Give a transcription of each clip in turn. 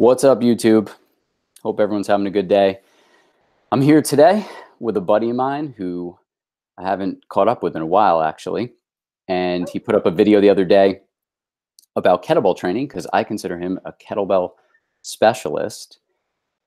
What's up, YouTube? Hope everyone's having a good day. I'm here today with a buddy of mine who I haven't caught up with in a while, actually. And he put up a video the other day about kettlebell training because I consider him a kettlebell specialist.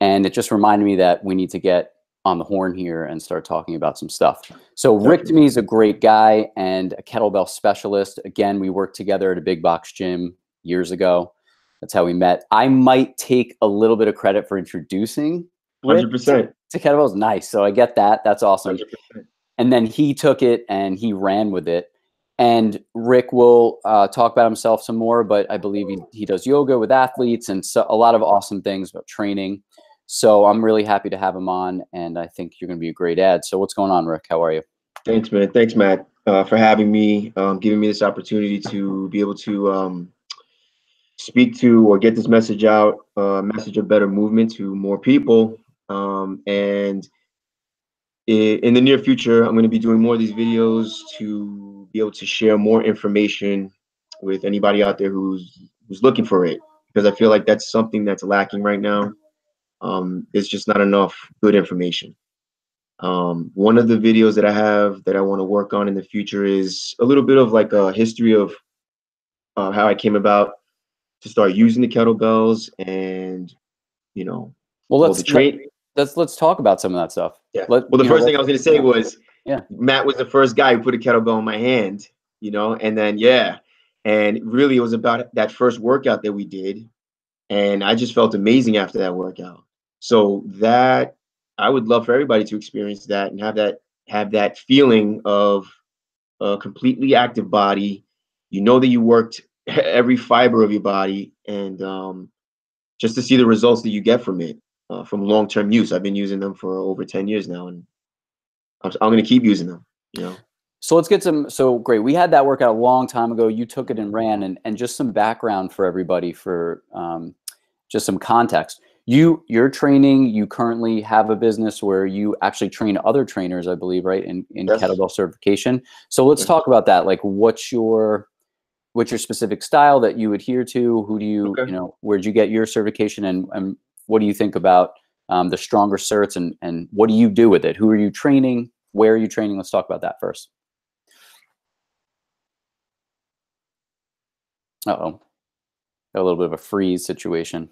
And it just reminded me that we need to get on the horn here and start talking about some stuff. So Rick, to me, is a great guy and a kettlebell specialist. Again, we worked together at a big box gym years ago. That's how we met. I might take a little bit of credit for introducing Rick 100%. to kettlebells. Nice. So I get that. That's awesome. 100%. And then he took it and he ran with it. And Rick will talk about himself some more, but I believe he does yoga with athletes and so a lot of awesome things about training. So I'm really happy to have him on, and I think you're going to be a great ad. So what's going on, Rick? How are you? Thanks, man. Thanks, Matt, for having me, giving me this opportunity to be able to speak to or get this message out, message of better movement to more people. And in the near future, I'm going to be doing more of these videos to be able to share more information with anybody out there who's looking for it, because I feel like that's something that's lacking right now. It's just not enough good information. One of the videos that I have that I want to work on in the future is a little bit of like a history of how I came about to start using the kettlebells, and well, let's talk about some of that stuff. Yeah. Well, the first thing I was going to say was, yeah, Matt was the first guy who put a kettlebell in my hand, and then and really it was about that first workout that we did, and I just felt amazing after that workout. So that I would love for everybody to experience that and have that feeling of a completely active body. You know that you worked every fiber of your body, and just to see the results that you get from it, from long-term use. I've been using them for over 10 years now, and I'm going to keep using them. So let's get some. So great. We had that workout a long time ago. You took it and ran, and just some background for everybody for just some context. You're training. You currently have a business where you actually train other trainers, I believe, right? In Yes. Kettlebell certification. So let's talk about that. Like, what's your specific style that you adhere to? Who do you, where'd you get your certification, and what do you think about the stronger certs, and what do you do with it? Who are you training? Where are you training? Let's talk about that first. Uh-oh. Got a little bit of a freeze situation.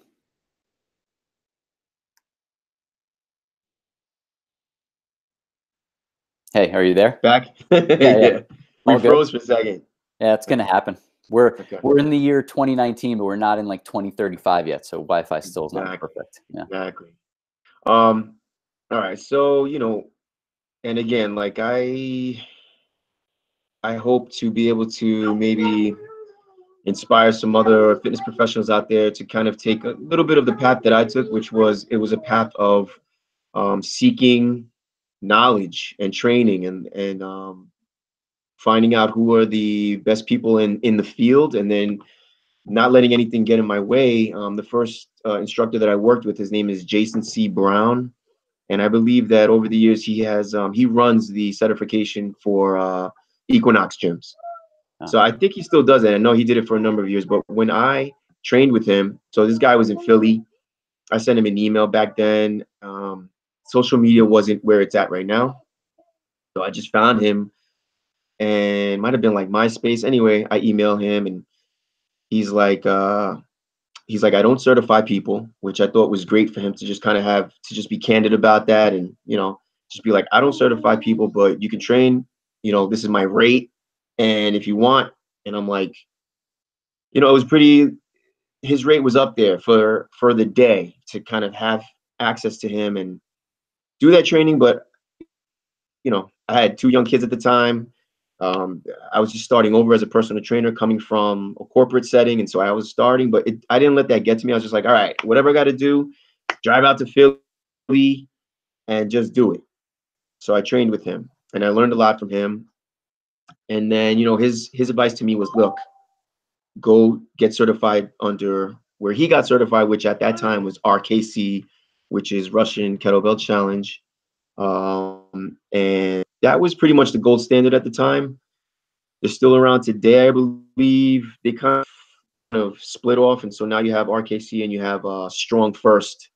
Hey, are you there? Back? Yeah. We froze for a second. Yeah, it's gonna happen. We're in the year 2019, but we're not in like 2035 yet, so Wi-Fi still is not perfect. Yeah. Exactly. All right. So, and again, like I hope to be able to maybe inspire some other fitness professionals out there to kind of take a little bit of the path that I took, which was a path of seeking knowledge and training, and finding out who are the best people in the field, and then not letting anything get in my way. The first instructor that I worked with, his name is Jason C. Brown, and I believe that over the years he has he runs the certification for Equinox gyms. So I think he still does it. I know he did it for a number of years, but when I trained with him, so this guy was in Philly. I sent him an email back then. Social media wasn't where it's at right now. So I just found him, and might have been like MySpace. Anyway, I email him, and he's like, I don't certify people, which I thought was great for him to just kind of just be candid about that. And, just be like, I don't certify people, but you can train, this is my rate. And if you want, and I'm like, it was his rate was up there for the day to kind of have access to him and do that training. But, I had 2 young kids at the time. I was just starting over as a personal trainer, coming from a corporate setting. And so I was starting, but I didn't let that get to me. I was just like, all right, whatever I got to do, drive out to Philly and just do it. So I trained with him, and I learned a lot from him. And then, his advice to me was, look, go get certified under where he got certified, which at that time was RKC, which is Russian Kettlebell Challenge. And that was pretty much the gold standard at the time. They're still around today, I believe. They kind of of split off, and so now you have RKC and you have Strong First,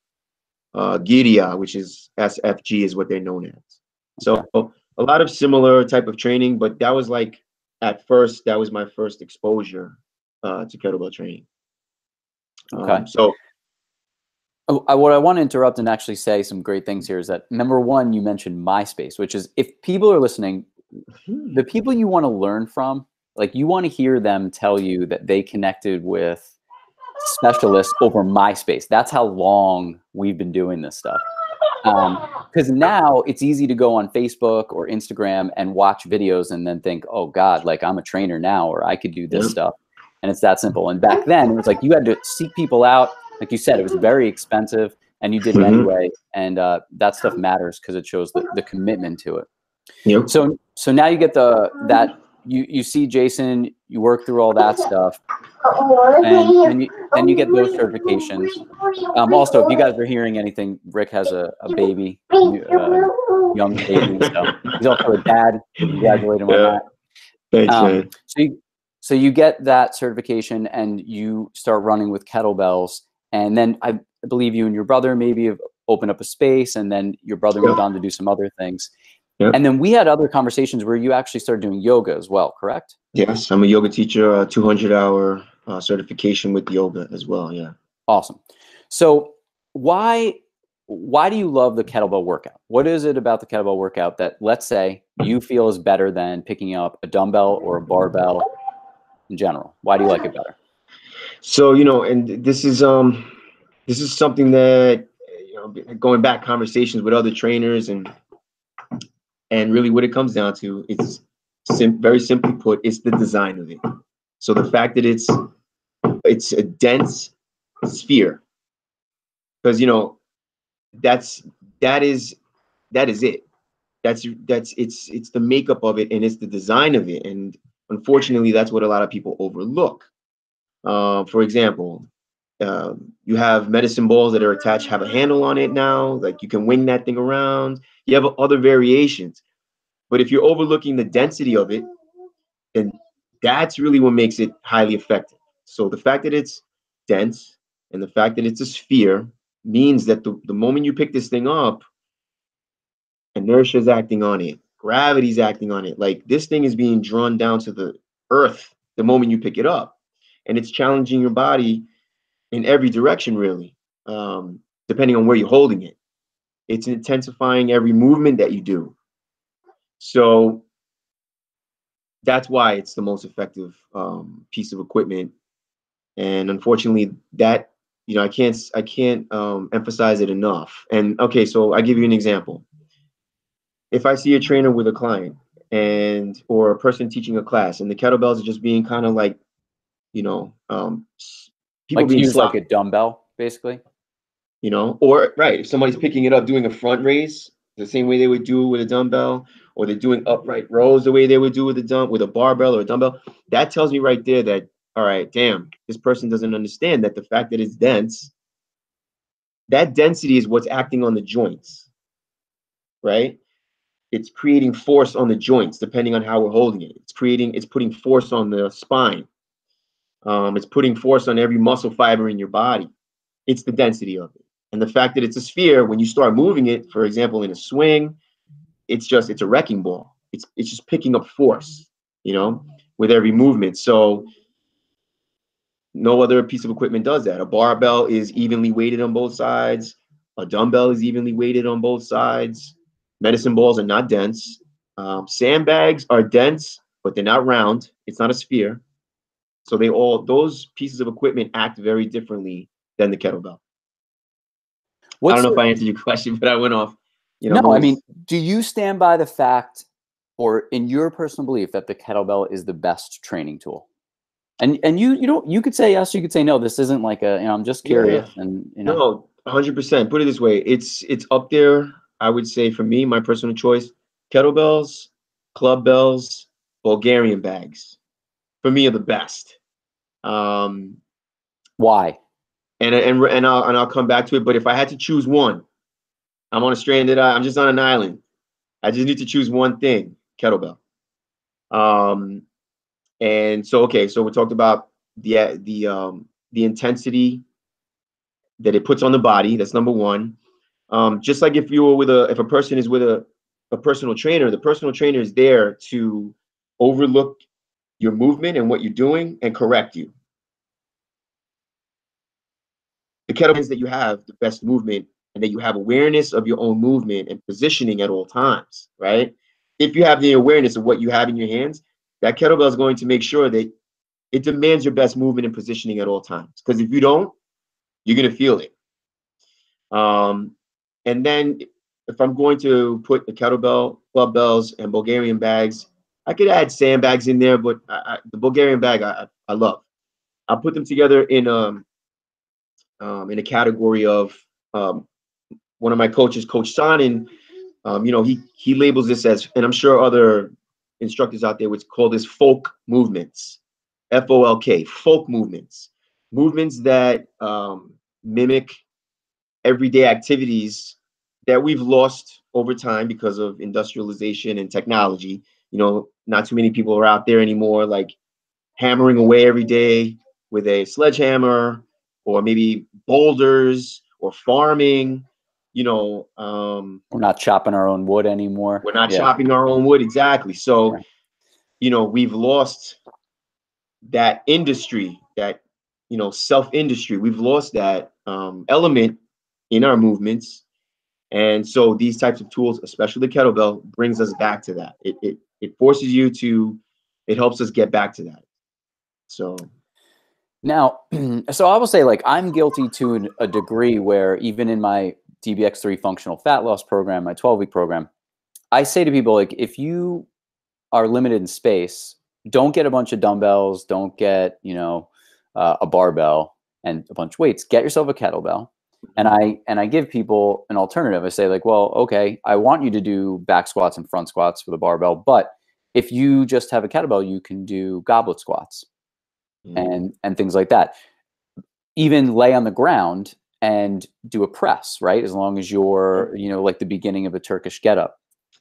Giria, which is SFG is what they're known as. So a lot of similar type of training, but that was like at first that was my first exposure to kettlebell training. Okay. So what I want to interrupt and actually say some great things here is that number one, you mentioned MySpace, which is if people are listening, the people you want to learn from, like you want to hear them tell you that they connected with specialists over MySpace. That's how long we've been doing this stuff. Because now it's easy to go on Facebook or Instagram and watch videos and then think, oh God, like I'm a trainer now, or I could do this stuff. And it's that simple. And back then it was like you had to seek people out. Like you said, it was very expensive and you did it anyway. And that stuff matters because it shows the commitment to it. Yep. So now you get you see Jason, you work through all that stuff, and then you get those certifications. Also, if you guys are hearing anything, Rick has a baby, young baby, so he's also a dad. Congratulate him on that. Thanks, man. So you get that certification and you start running with kettlebells, and then I believe you and your brother maybe have opened up a space, and then your brother moved on to do some other things. Yep. And then we had other conversations where you actually started doing yoga as well, correct? Yes, I'm a yoga teacher, 200-hour certification with yoga as well. Yeah. Awesome. So why do you love the kettlebell workout? What is it about the kettlebell workout that, let's say, you feel is better than picking up a dumbbell or a barbell in general? Why do you like it better? So, and this is something that, going back conversations with other trainers and really what it comes down to, it's very simply put, it's the design of it. So the fact that it's a dense sphere, because that is it. It's the makeup of it and it's the design of it. And unfortunately, that's what a lot of people overlook. For example, you have medicine balls that are attached, have a handle on it now, like you can wing that thing around. You have other variations. But if you're overlooking the density of it, then that's really what makes it highly effective. So the fact that it's dense and the fact that it's a sphere means that the moment you pick this thing up, inertia is acting on it, gravity's acting on it. Like this thing is being drawn down to the earth the moment you pick it up. And it's challenging your body in every direction, really, depending on where you're holding it. It's intensifying every movement that you do. So that's why it's the most effective piece of equipment. And unfortunately, that I can't emphasize it enough. And okay, so I give you an example. If I see a trainer with a client or a person teaching a class, and the kettlebells are just being kind of like, people like being use sloppy, like a dumbbell, basically. Or right, if somebody's picking it up, doing a front raise the same way they would do with a dumbbell, or they're doing upright rows the way they would do with a barbell or a dumbbell, that tells me right there that, all right, damn, this person doesn't understand that the fact that it's dense, that density is what's acting on the joints, right? It's creating force on the joints, depending on how we're holding it. It's putting force on the spine. It's putting force on every muscle fiber in your body. It's the density of it. And the fact that it's a sphere, when you start moving it, for example, in a swing, it's a wrecking ball. It's just picking up force, with every movement. So no other piece of equipment does that. A barbell is evenly weighted on both sides. A dumbbell is evenly weighted on both sides. Medicine balls are not dense. Sandbags are dense, but they're not round. It's not a sphere. So those pieces of equipment act very differently than the kettlebell. I don't know if I answered your question, but I went off. No, I mean, do you stand by the fact, or in your personal belief, that the kettlebell is the best training tool? And you could say yes, you could say no. This isn't like I'm just curious. Yeah. And no, 100%. Put it this way, it's up there. I would say for me, my personal choice, kettlebells, club bells, Bulgarian bags, for me are the best. Why? And I'll come back to it. But if I had to choose one, I'm just on an island. I just need to choose one thing, kettlebell. And so, okay, so we talked about the intensity that it puts on the body. That's number one. Just like if if a person is with a personal trainer, the personal trainer is there to overlook your movement and what you're doing and correct you. The kettlebells that you have the best movement and that you have awareness of your own movement and positioning at all times, right? If you have the awareness of what you have in your hands, that kettlebell is going to make sure that it demands your best movement and positioning at all times. Because if you don't, you're going to feel it. And then if I'm going to put the kettlebell, club bells, and Bulgarian bags, I could add sandbags in there, but the Bulgarian bag I love. I'll put them together in a category of one of my coaches, Coach Sonnen. He labels this as, and I'm sure other instructors out there would call this folk movements, FOLK, folk movements, movements that mimic everyday activities that we've lost over time because of industrialization and technology. Not too many people are out there anymore, like hammering away every day with a sledgehammer, or maybe boulders, or farming. We're not chopping our own wood anymore. We're not chopping our own wood, exactly. So, we've lost that industry, that self-industry. We've lost that element in our movements. And so these types of tools, especially the kettlebell, brings us back to that. It forces you to, it helps us get back to that. So now, so I will say, like, I'm guilty to a degree where even in my DBX3 functional fat loss program, my 12-week program, I say to people, like, if you are limited in space, don't get a bunch of dumbbells, don't get, a barbell and a bunch of weights. Get yourself a kettlebell. And I give people an alternative. I say, like, well, okay, I want you to do back squats and front squats with a barbell, but if you just have a kettlebell, you can do goblet squats and things like that. Even lay on the ground and do a press, right? As long as you're, like the beginning of a Turkish getup.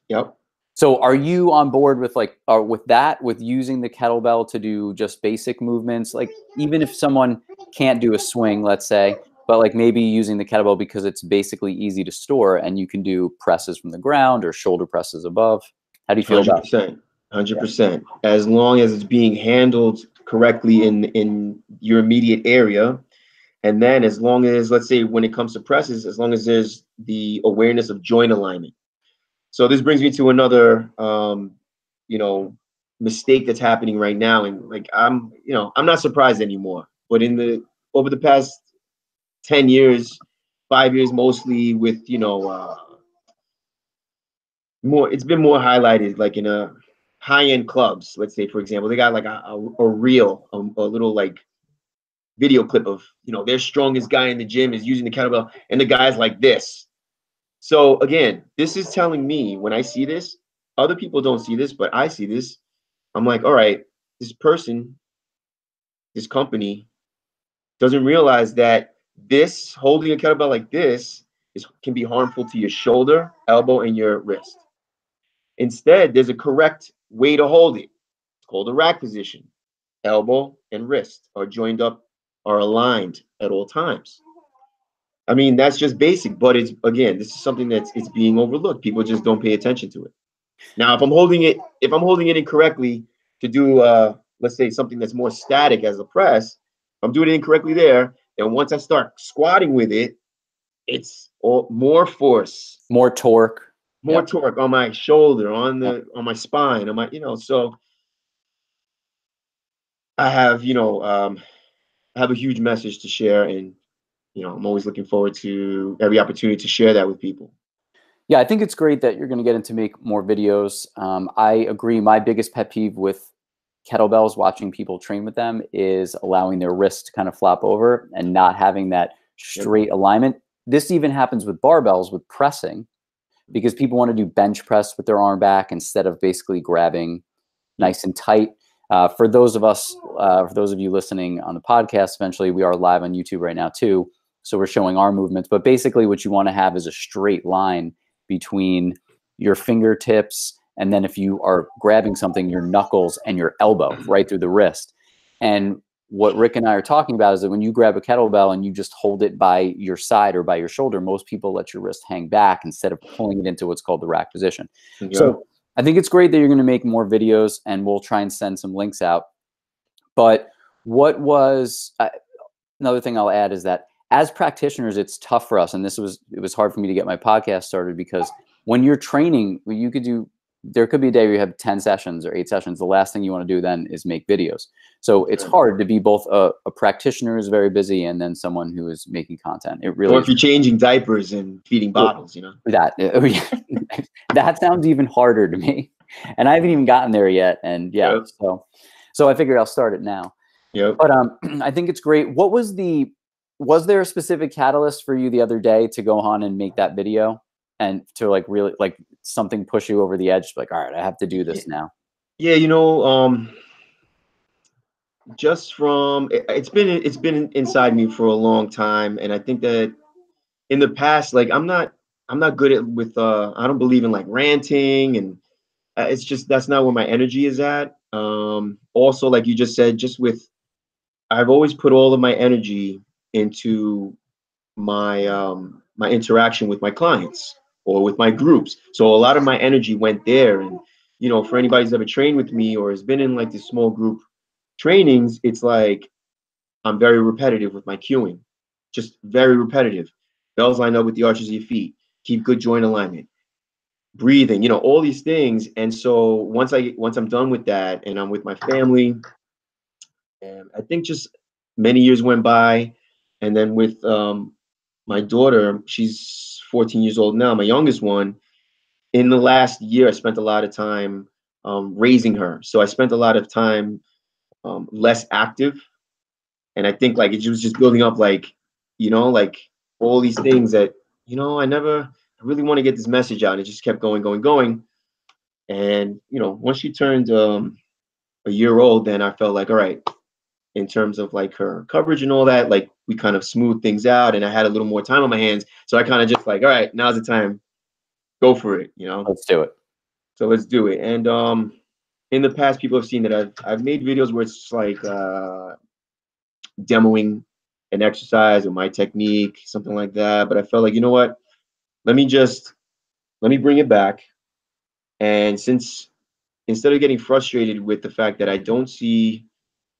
Yep. So are you on board with with using the kettlebell to do just basic movements? Like, even if someone can't do a swing, let's say, but like maybe using the kettlebell because it's basically easy to store and you can do presses from the ground or shoulder presses above. How do you feel about it? 100%. As long as it's being handled correctly in your immediate area. And then as long as, let's say, when it comes to presses, as long as there's the awareness of joint alignment. So this brings me to another, mistake that's happening right now. And like, I'm not surprised anymore, but over the past 10 years, 5 years, mostly with, it's been more highlighted, like in a high-end clubs, let's say, for example, they got like a reel, a little like video clip of, their strongest guy in the gym is using the kettlebell and the guy's like this. So again, this is telling me, when I see this, other people don't see this, but I see this. I'm like, all right, this person, this company doesn't realize that this holding a kettlebell like this can be harmful to your shoulder, elbow, and your wrist. Instead, there's a correct way to hold it. It's called a rack position. Elbow and wrist are joined up, are aligned at all times. I mean, that's just basic, but this is something it's being overlooked. People just don't pay attention to it. Now, if I'm holding it incorrectly to do, let's say, something that's more static as a press, if I'm doing it incorrectly there, then once I start squatting with it, it's more force, more torque, torque on my shoulder, on my spine, on my, so I have, I have a huge message to share, and I'm always looking forward to every opportunity to share that with people. Yeah, I think it's great that you're going to get into make more videos. I agree. My biggest pet peeve with kettlebells, watching people train with them, is allowing their wrists to kind of flop over and not having that straight alignment. This even happens with barbells, with pressing, because people want to do bench press with their arm back instead of basically grabbing nice and tight. For those of you listening on the podcast, eventually we are live on YouTube right now too. So we're showing our movements, but basically what you want to have is a straight line between your fingertips, and then if you are grabbing something, your knuckles and your elbow right through the wrist. And what Rick and I are talking about is that when you grab a kettlebell and you just hold it by your side or by your shoulder, most people let your wrist hang back instead of pulling it into what's called the rack position. Yeah. So I think it's great that you're going to make more videos, and we'll try and send some links out. But what was another thing I'll add is that as practitioners, it's tough for us. And it was hard for me to get my podcast started, because when you're training, there could be a day where you have 10 sessions or 8 sessions. The last thing you want to do then is make videos. So it's hard to be both a practitioner who's very busy and then someone who is making content. It really, or if you're changing diapers and feeding bottles, you know, that sounds even harder to me. And I haven't even gotten there yet. And yeah, so I figured I'll start it now. Yep. But I think it's great. Was there a specific catalyst for you the other day to go on and make that video, and to like really like something push you over the edge? Like, all right, I have to do this now. Yeah, you know, just from it's been inside me for a long time, and I think that in the past, like I'm not good at I don't believe in like ranting, and it's just that's not where my energy is at. Also, like you just said, I've always put all of my energy into my my interaction with my clients or with my groups. So a lot of my energy went there. And you know, for anybody who's ever trained with me or has been in like the small group trainings, it's like I'm very repetitive with my cueing, just very repetitive. Bells line up with the arches of your feet, keep good joint alignment, breathing, you know, all these things. And so once I'm done with that and I'm with my family, and I think just many years went by, and then with my daughter, she's 14 years old now, my youngest one. In the last year, I spent a lot of time raising her. So I spent a lot of time less active. And I think like it was just building up, like, you know, like all these things that, you know, I really want to get this message out. And it just kept going, going, going. And, you know, once she turned a year old, then I felt like, all right, in terms of like her coverage and all that, like we kind of smoothed things out and I had a little more time on my hands. So I kind of just like, all right, now's the time, go for it, you know? Let's do it. So let's do it. And in the past, people have seen that I've made videos where it's like demoing an exercise or my technique, something like that. But I felt like, you know what? Let me bring it back. And since instead of getting frustrated with the fact that I don't see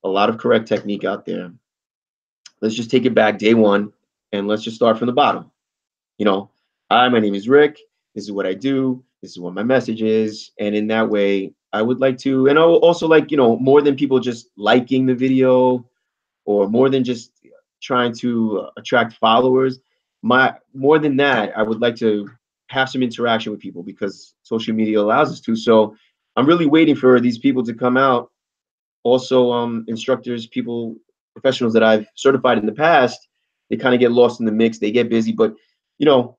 a lot of correct technique out there, let's just take it back day one and let's just start from the bottom. You know, hi, my name is Rick. This is what I do. This is what my message is. And in that way, I would like to, and I will also like, you know, more than people just liking the video or more than just trying to attract followers, more than that, I would like to have some interaction with people because social media allows us to. So I'm really waiting for these people to come out. Also, instructors, professionals that I've certified in the past, they kind of get lost in the mix. They get busy, but you know,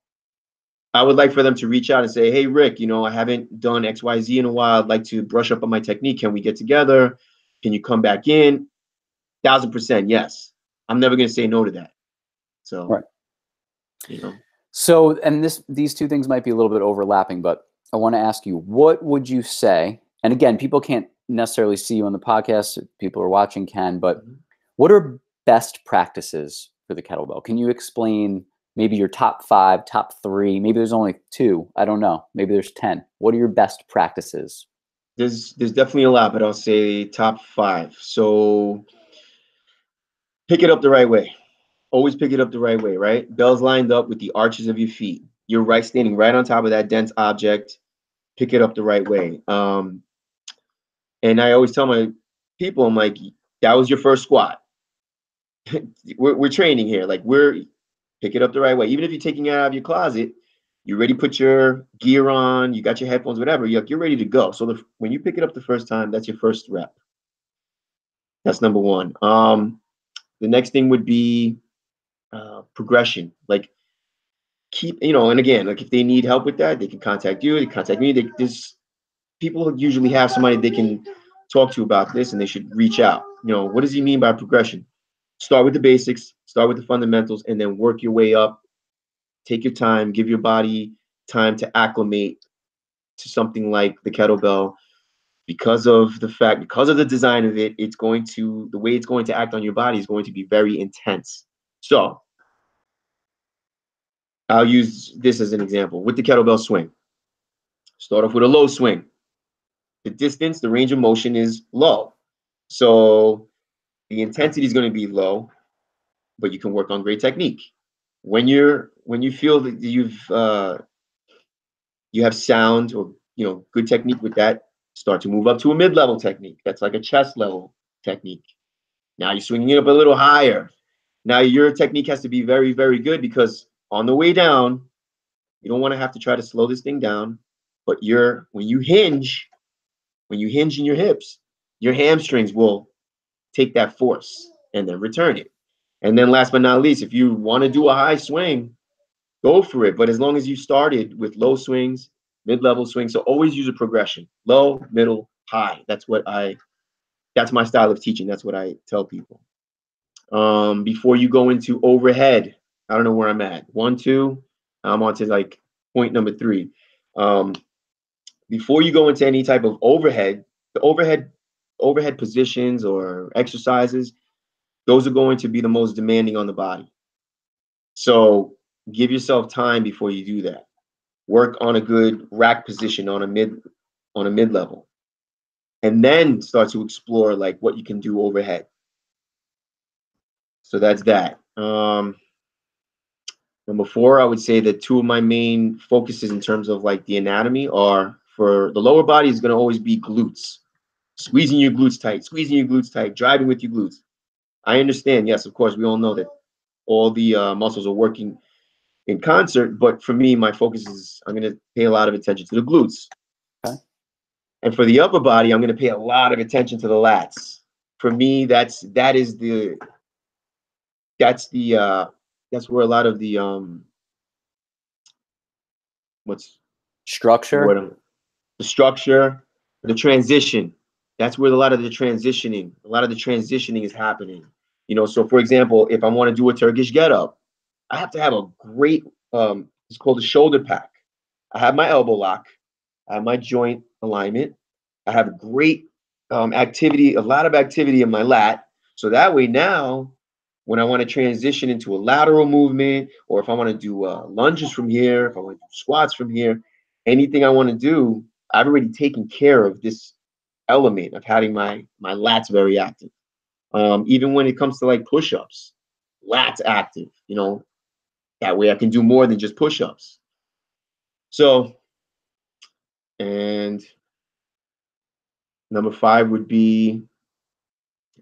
I would like for them to reach out and say, hey, Rick, you know, I haven't done XYZ in a while. I'd like to brush up on my technique. Can we get together? Can you come back in? 1000% yes. I'm never going to say no to that. So, right. You know. So, and these two things might be a little bit overlapping, but I want to ask you, what would you say? And again, people can't necessarily see you on the podcast. People who are watching can, but what are best practices for the kettlebell? Can you explain maybe your top 5, top 3? Maybe there's only 2. I don't know. Maybe there's 10. What are your best practices? There's definitely a lot, but I'll say top 5. So pick it up the right way. Always pick it up the right way, right? Bells lined up with the arches of your feet. You're right, standing right on top of that dense object. Pick it up the right way. And I always tell my people, I'm like, that was your first squat. we're training here. Like pick it up the right way. Even if you're taking it out of your closet, you already put your gear on, you got your headphones, whatever, you're ready to go. So when you pick it up the first time, that's your first rep. That's number 1. The next thing would be progression. Like keep, you know, and again, like if they need help with that, they can contact you, they contact me. There's people usually have somebody they can talk to about this, and they should reach out. You know, what does he mean by progression? Start with the basics, start with the fundamentals, and then work your way up. Take your time, give your body time to acclimate to something like the kettlebell. because of the design of it, the way it's going to act on your body is going to be very intense. So I'll use this as an example with the kettlebell swing. Start off with a low swing. The distance, the range of motion is low. So the intensity is going to be low, but you can work on great technique. When you feel that you have sound or good technique with that, start to move up to a mid-level technique. That's like a chest level technique. Now you're swinging it up a little higher. Now your technique has to be very, very good, because on the way down, you don't want to have to try to slow this thing down. But when you hinge in your hips, your hamstrings will take that force and then return it. And then last but not least, if you want to do a high swing, go for it. But as long as you started with low swings, mid-level swings, so always use a progression: low, middle, high. That's my style of teaching. That's what I tell people. Before you go into overhead, I don't know where I'm at. 1, 2, I'm on to like point number 3. Before you go into any type of overhead, the overhead positions or exercises, those are going to be the most demanding on the body. So give yourself time before you do that. Work on a good rack position on a mid level, and then start to explore like what you can do overhead. So that's that. Number 4, I would say that 2 of my main focuses in terms of like the anatomy are, for the lower body, is going to always be glutes. Squeezing your glutes tight, driving with your glutes. I understand, yes, of course, we all know that all the muscles are working in concert, but for me, my focus is I'm going to pay a lot of attention to the glutes. Okay. And for the upper body, I'm going to pay a lot of attention to the lats. For me, that's where a lot of the what's Structure. the structure, the transition. That's where a lot of the transitioning is happening. So for example, if I want to do a Turkish get up, I have to have a great it's called a shoulder pack. I have my elbow lock, I have my joint alignment, I have a great a lot of activity in my lat. So that way now, when I want to transition into a lateral movement, or if I want to do lunges from here, if I want to do squats from here, anything I want to do, I've already taken care of this element of having my lats very active. Even when it comes to like push-ups, lats active, that way I can do more than just push-ups. So, and number 5 would be,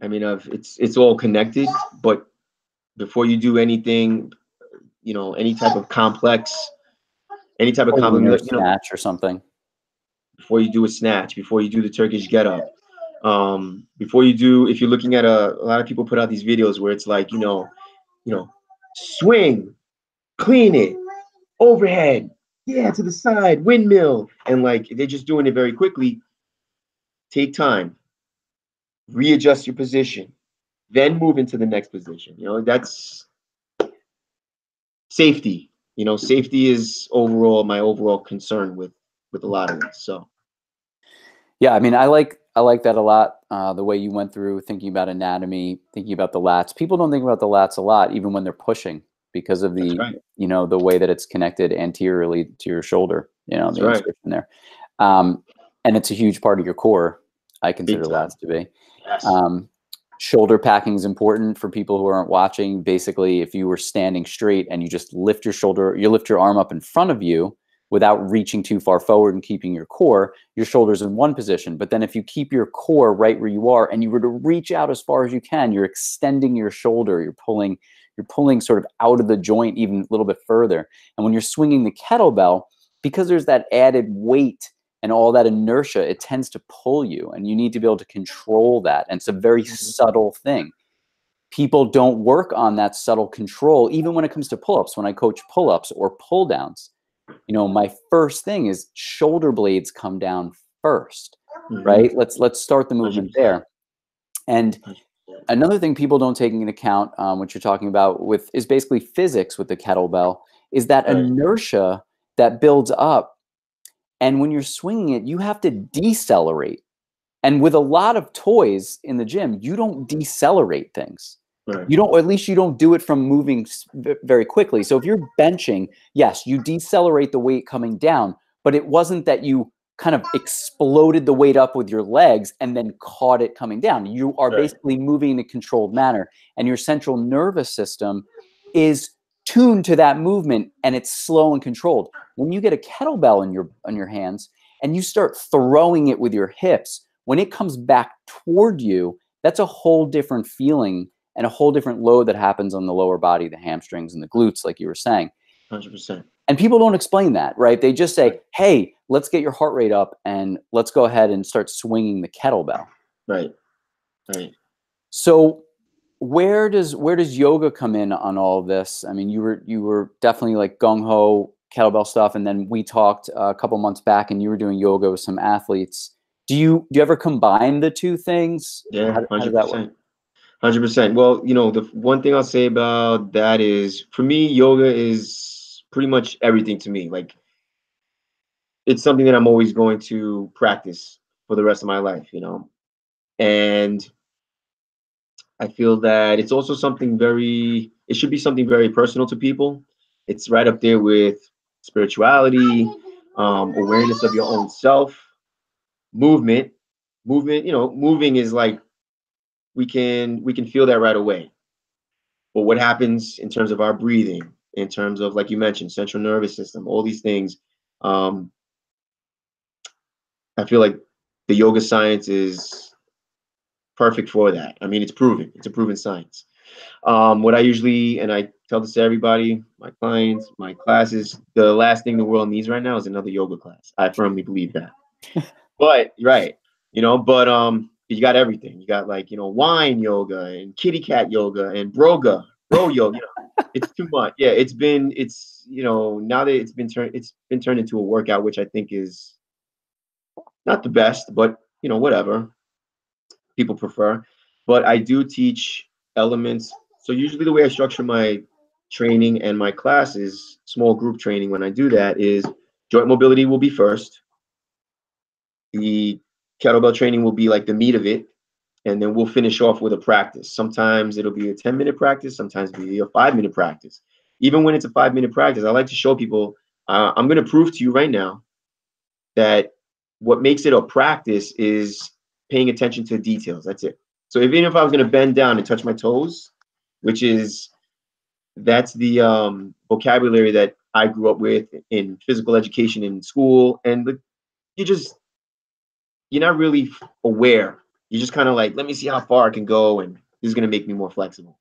it's all connected, but before you do anything, any type of complex, Snatch or something. before you do a snatch, before you do the Turkish get up, if you're looking at a lot of people put out these videos where it's like, swing, clean it, overhead, yeah, to the side, windmill, and like they're just doing it very quickly. Take time, readjust your position, then move into the next position. That's safety. Safety is my overall concern with a lot of it. So yeah, I like that a lot. The way you went through thinking about anatomy, thinking about the lats. People don't think about the lats a lot, even when they're pushing, because of the right. The way that it's connected anteriorly to your shoulder. The insertion there, and it's a huge part of your core. I consider lats to be. Yes. Shoulder packing is important for people who aren't watching. Basically, if you were standing straight and you just lift your arm up in front of you without reaching too far forward and keeping your core, your shoulder's in one position. But then if you keep your core right where you are and you were to reach out as far as you can, you're extending your shoulder. You're pulling sort of out of the joint even a little bit further. And when you're swinging the kettlebell, because there's that added weight and all that inertia, it tends to pull you, and you need to be able to control that. And it's a very subtle thing. People don't work on that subtle control, even when it comes to pull-ups. When I coach pull-ups or pull-downs, my first thing is shoulder blades come down first, right? Let's start the movement there. And another thing people don't take into account, what you're talking about is basically physics with the kettlebell, is that inertia that builds up. And when you're swinging it, you have to decelerate. And with a lot of toys in the gym, you don't decelerate things. Right. You don't, or at least you don't do it from moving very quickly. So if you're benching, yes, you decelerate the weight coming down, but it wasn't that you kind of exploded the weight up with your legs and then caught it coming down. You are basically moving in a controlled manner, and your central nervous system is tuned to that movement, and it's slow and controlled. When you get a kettlebell in your hands and you start throwing it with your hips, when it comes back toward you, that's a whole different feeling and a whole different load that happens on the lower body, the hamstrings and the glutes, like you were saying. 100%. And people don't explain that, right? They just say, hey, let's get your heart rate up and let's go ahead and start swinging the kettlebell. Right. So where does yoga come in on all of this? I mean, you were definitely like gung-ho kettlebell stuff, and then we talked a couple months back and you were doing yoga with some athletes. Do you ever combine the two things? Yeah, How does that work? 100%. Well, the one thing I'll say about that is, for me, yoga is pretty much everything to me. Like, it's something that I'm always going to practice for the rest of my life, And I feel that it's also it should be something very personal to people. It's right up there with spirituality, awareness of your own self, movement. Moving is like, we can feel that right away. But what happens in terms of our breathing, in terms of, like you mentioned, central nervous system, all these things, um, I feel like the yoga science is perfect for that. I mean, it's proven. It's a proven science. What I usually, and I tell this to everybody, my clients, my classes, the last thing the world needs right now is another yoga class. I firmly believe that. But right, you got everything. You got, like, wine yoga and kitty cat yoga and bro yoga. It's too much. Yeah, now that it's been turned into a workout, which I think is not the best, but whatever people prefer. But I do teach elements. So usually the way I structure my training and my classes, small group training, when I do that, is joint mobility will be first. The kettlebell training will be like the meat of it, and then we'll finish off with a practice. Sometimes it'll be a 10-minute practice, sometimes it'll be a 5-minute practice. Even when it's a 5-minute practice, I like to show people, I'm going to prove to you right now that what makes it a practice is paying attention to details. That's it. So even if I was going to bend down and touch my toes, that's the vocabulary that I grew up with in physical education in school, and you're not really aware. You're just kind of like, let me see how far I can go, and this is going to make me more flexible.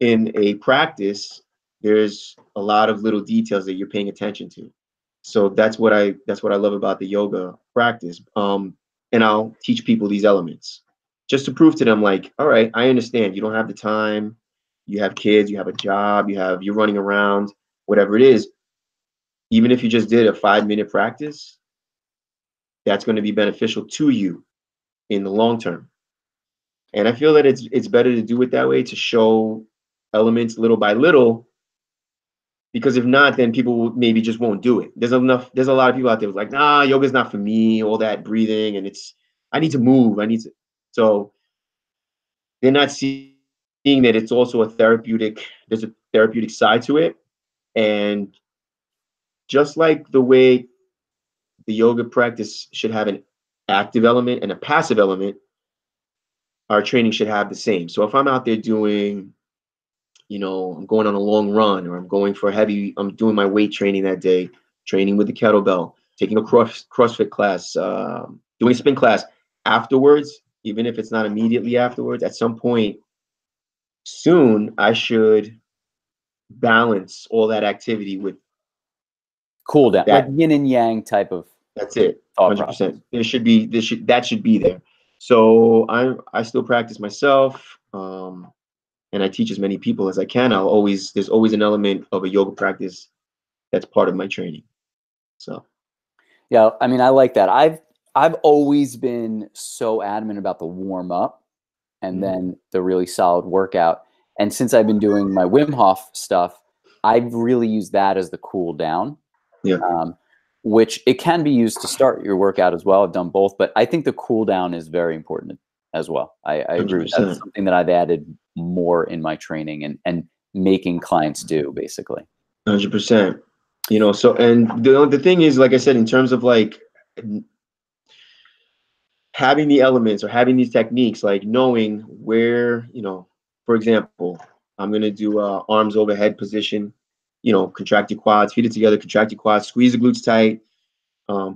In a practice, there's a lot of little details that you're paying attention to. So that's what I love about the yoga practice. And I'll teach people these elements just to prove to them, like, all right, I understand you don't have the time, you have kids, you have a job, you're running around, whatever it is. Even if you just did a 5-minute practice, that's going to be beneficial to you in the long term. And I feel that it's better to do it that way, to show elements little by little, because if not, then people maybe just won't do it. There's a lot of people out there who's like, nah, yoga's not for me, all that breathing, and I need to move. So they're not seeing that it's also there's a therapeutic side to it. And just like the way the yoga practice should have an active element and a passive element, our training should have the same. So if I'm out there doing, I'm going on a long run, or I'm doing my weight training that day, training with the kettlebell, taking a CrossFit class, doing a spin class afterwards, even if it's not immediately afterwards, at some point soon, I should balance all that activity with Cool down, like that. yin and yang type of That's it. thought process. 100%. That should be there. So I still practice myself. And I teach as many people as I can. There's always an element of a yoga practice that's part of my training. So Yeah, I mean, I like that. I've always been so adamant about the warm up and then the really solid workout. And since I've been doing my Wim Hof stuff, I've really used that as the cool down. yeah, which it can be used to start your workout as well. I've done both, but I think the cool down is very important as well. I agree with that. That's 100%. something that I've added more in my training and making clients do, basically. 100%. You know, so, and the thing is, like I said, in terms of like having the elements or having these techniques, like knowing where, you know, for example, I'm going to do arms overhead position, you know, contract your quads, feet it together, contract your quads, squeeze the glutes tight,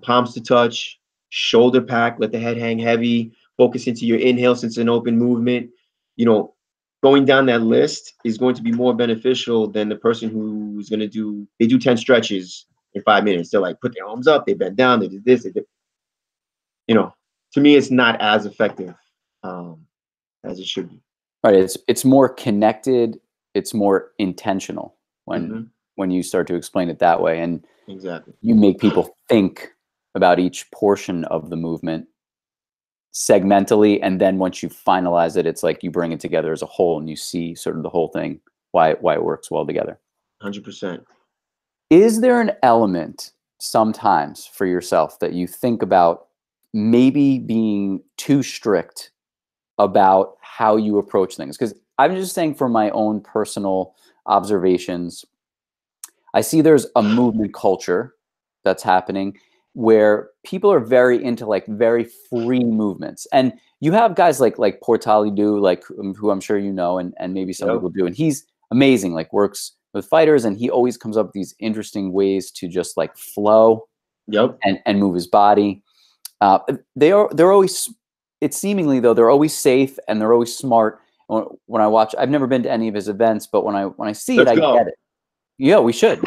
palms to touch, shoulder pack, let the head hang heavy, focus into your inhale since it's an open movement. You know, going down that list is going to be more beneficial than the person who's going to they do 10 stretches in 5 minutes. They're like, put their arms up, they bend down, they did this, they did, you know, to me, it's not as effective as it should be. Right. It's more connected. It's more intentional Mm-hmm. when you start to explain it that way, and Exactly. you make people think about each portion of the movement segmentally, and then once you finalize it, it's like you bring it together as a whole, and you see sort of the whole thing, why it works well together. 100%. Is there an element sometimes for yourself that you think about maybe being too strict about how you approach things? Because I'm just saying, from my own personal observations, I see there's a movement culture that's happening where people are very into like very free movements. And you have guys like Portali do, like who I'm sure you know, and maybe some Yep. people do. And he's amazing, like works with fighters, and he always comes up with these interesting ways to just like flow Yep. and move his body. They're always, it's seemingly though, they're always safe and they're always smart. When I watch, I've never been to any of his events, but when I see Let's it, I go. get it. Yeah, we should.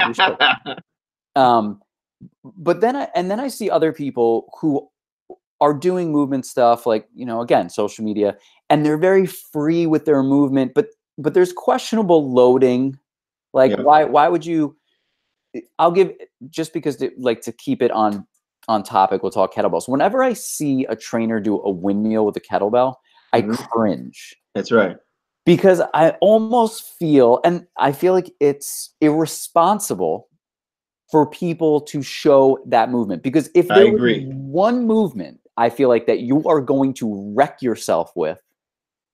But then I see other people who are doing movement stuff, like, you know, again, social media, and they're very free with their movement, but there's questionable loading. Like, Yeah. why would you? I'll give, just because to keep it on topic, we'll talk kettlebells. Whenever I see a trainer do a windmill with a kettlebell, I cringe. That's right. Because I almost feel, and I feel like it's irresponsible for people to show that movement. Because if I there was agree. one movement I feel like that you are going to wreck yourself with,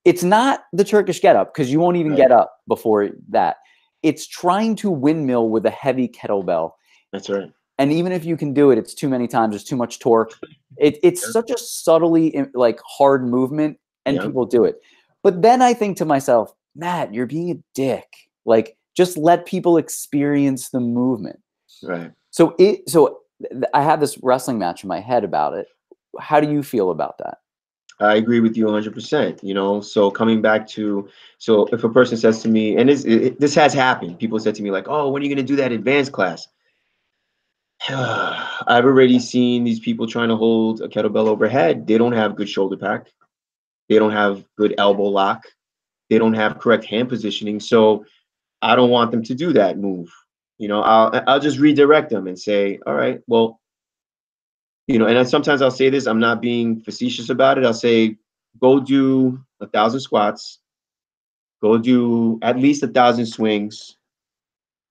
it's not the Turkish get up, because you won't even get up before that. It's trying to windmill with a heavy kettlebell. That's right. And even if you can do it, it's too many times. There's too much torque. It's such a subtly like hard movement, and people do it. But then I think to myself, Matt, you're being a dick. Like, just let people experience the movement. Right. So I had this wrestling match in my head about it. How do you feel about that? I agree with you 100%. You know, so coming back to, so if a person says to me, and this has happened, people said to me like, "Oh, when are you going to do that advanced class?" I've already seen these people trying to hold a kettlebell overhead. They don't have good shoulder pack. They don't have good elbow lock. They don't have correct hand positioning. So I don't want them to do that move. You know, I'll just redirect them and say, all right, well, you know, and sometimes I'll say this, I'm not being facetious about it. I'll say, go do 1,000 squats, go do at least 1,000 swings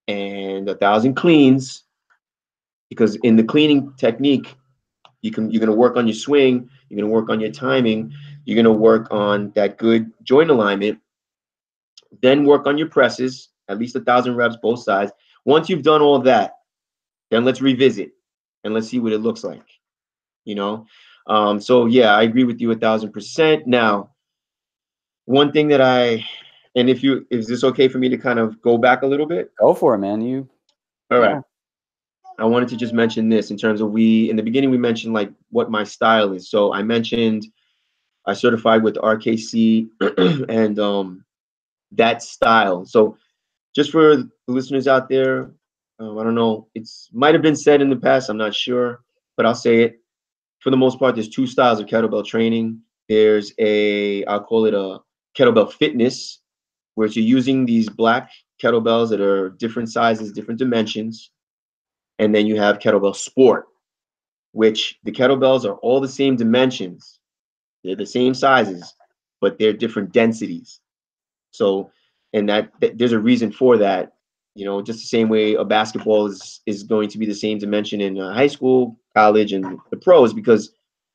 and 1,000 cleans, because in the cleaning technique, you're going to work on your swing, you're going to work on your timing, you're going to work on that good joint alignment, then work on your presses, at least 1,000 reps, both sides. Once you've done all that, then let's revisit and let's see what it looks like, you know? So yeah, I agree with you 1,000%. Now, one thing that and is this okay for me to kind of go back a little bit? Go for it, man. All right. I wanted to just mention this in terms of, in the beginning, we mentioned like what my style is. So I mentioned I certified with RKC and that style. So just for the listeners out there, I don't know, it's might have been said in the past, I'm not sure, but I'll say it. For the most part, there's two styles of kettlebell training. There's I'll call it a kettlebell fitness, where you're using these black kettlebells that are different sizes, different dimensions. And then you have kettlebell sport, which the kettlebells are all the same dimensions. They're the same sizes, but they're different densities. So, and that there's a reason for that. Just the same way a basketball is going to be the same dimension in high school, college, and the pros, because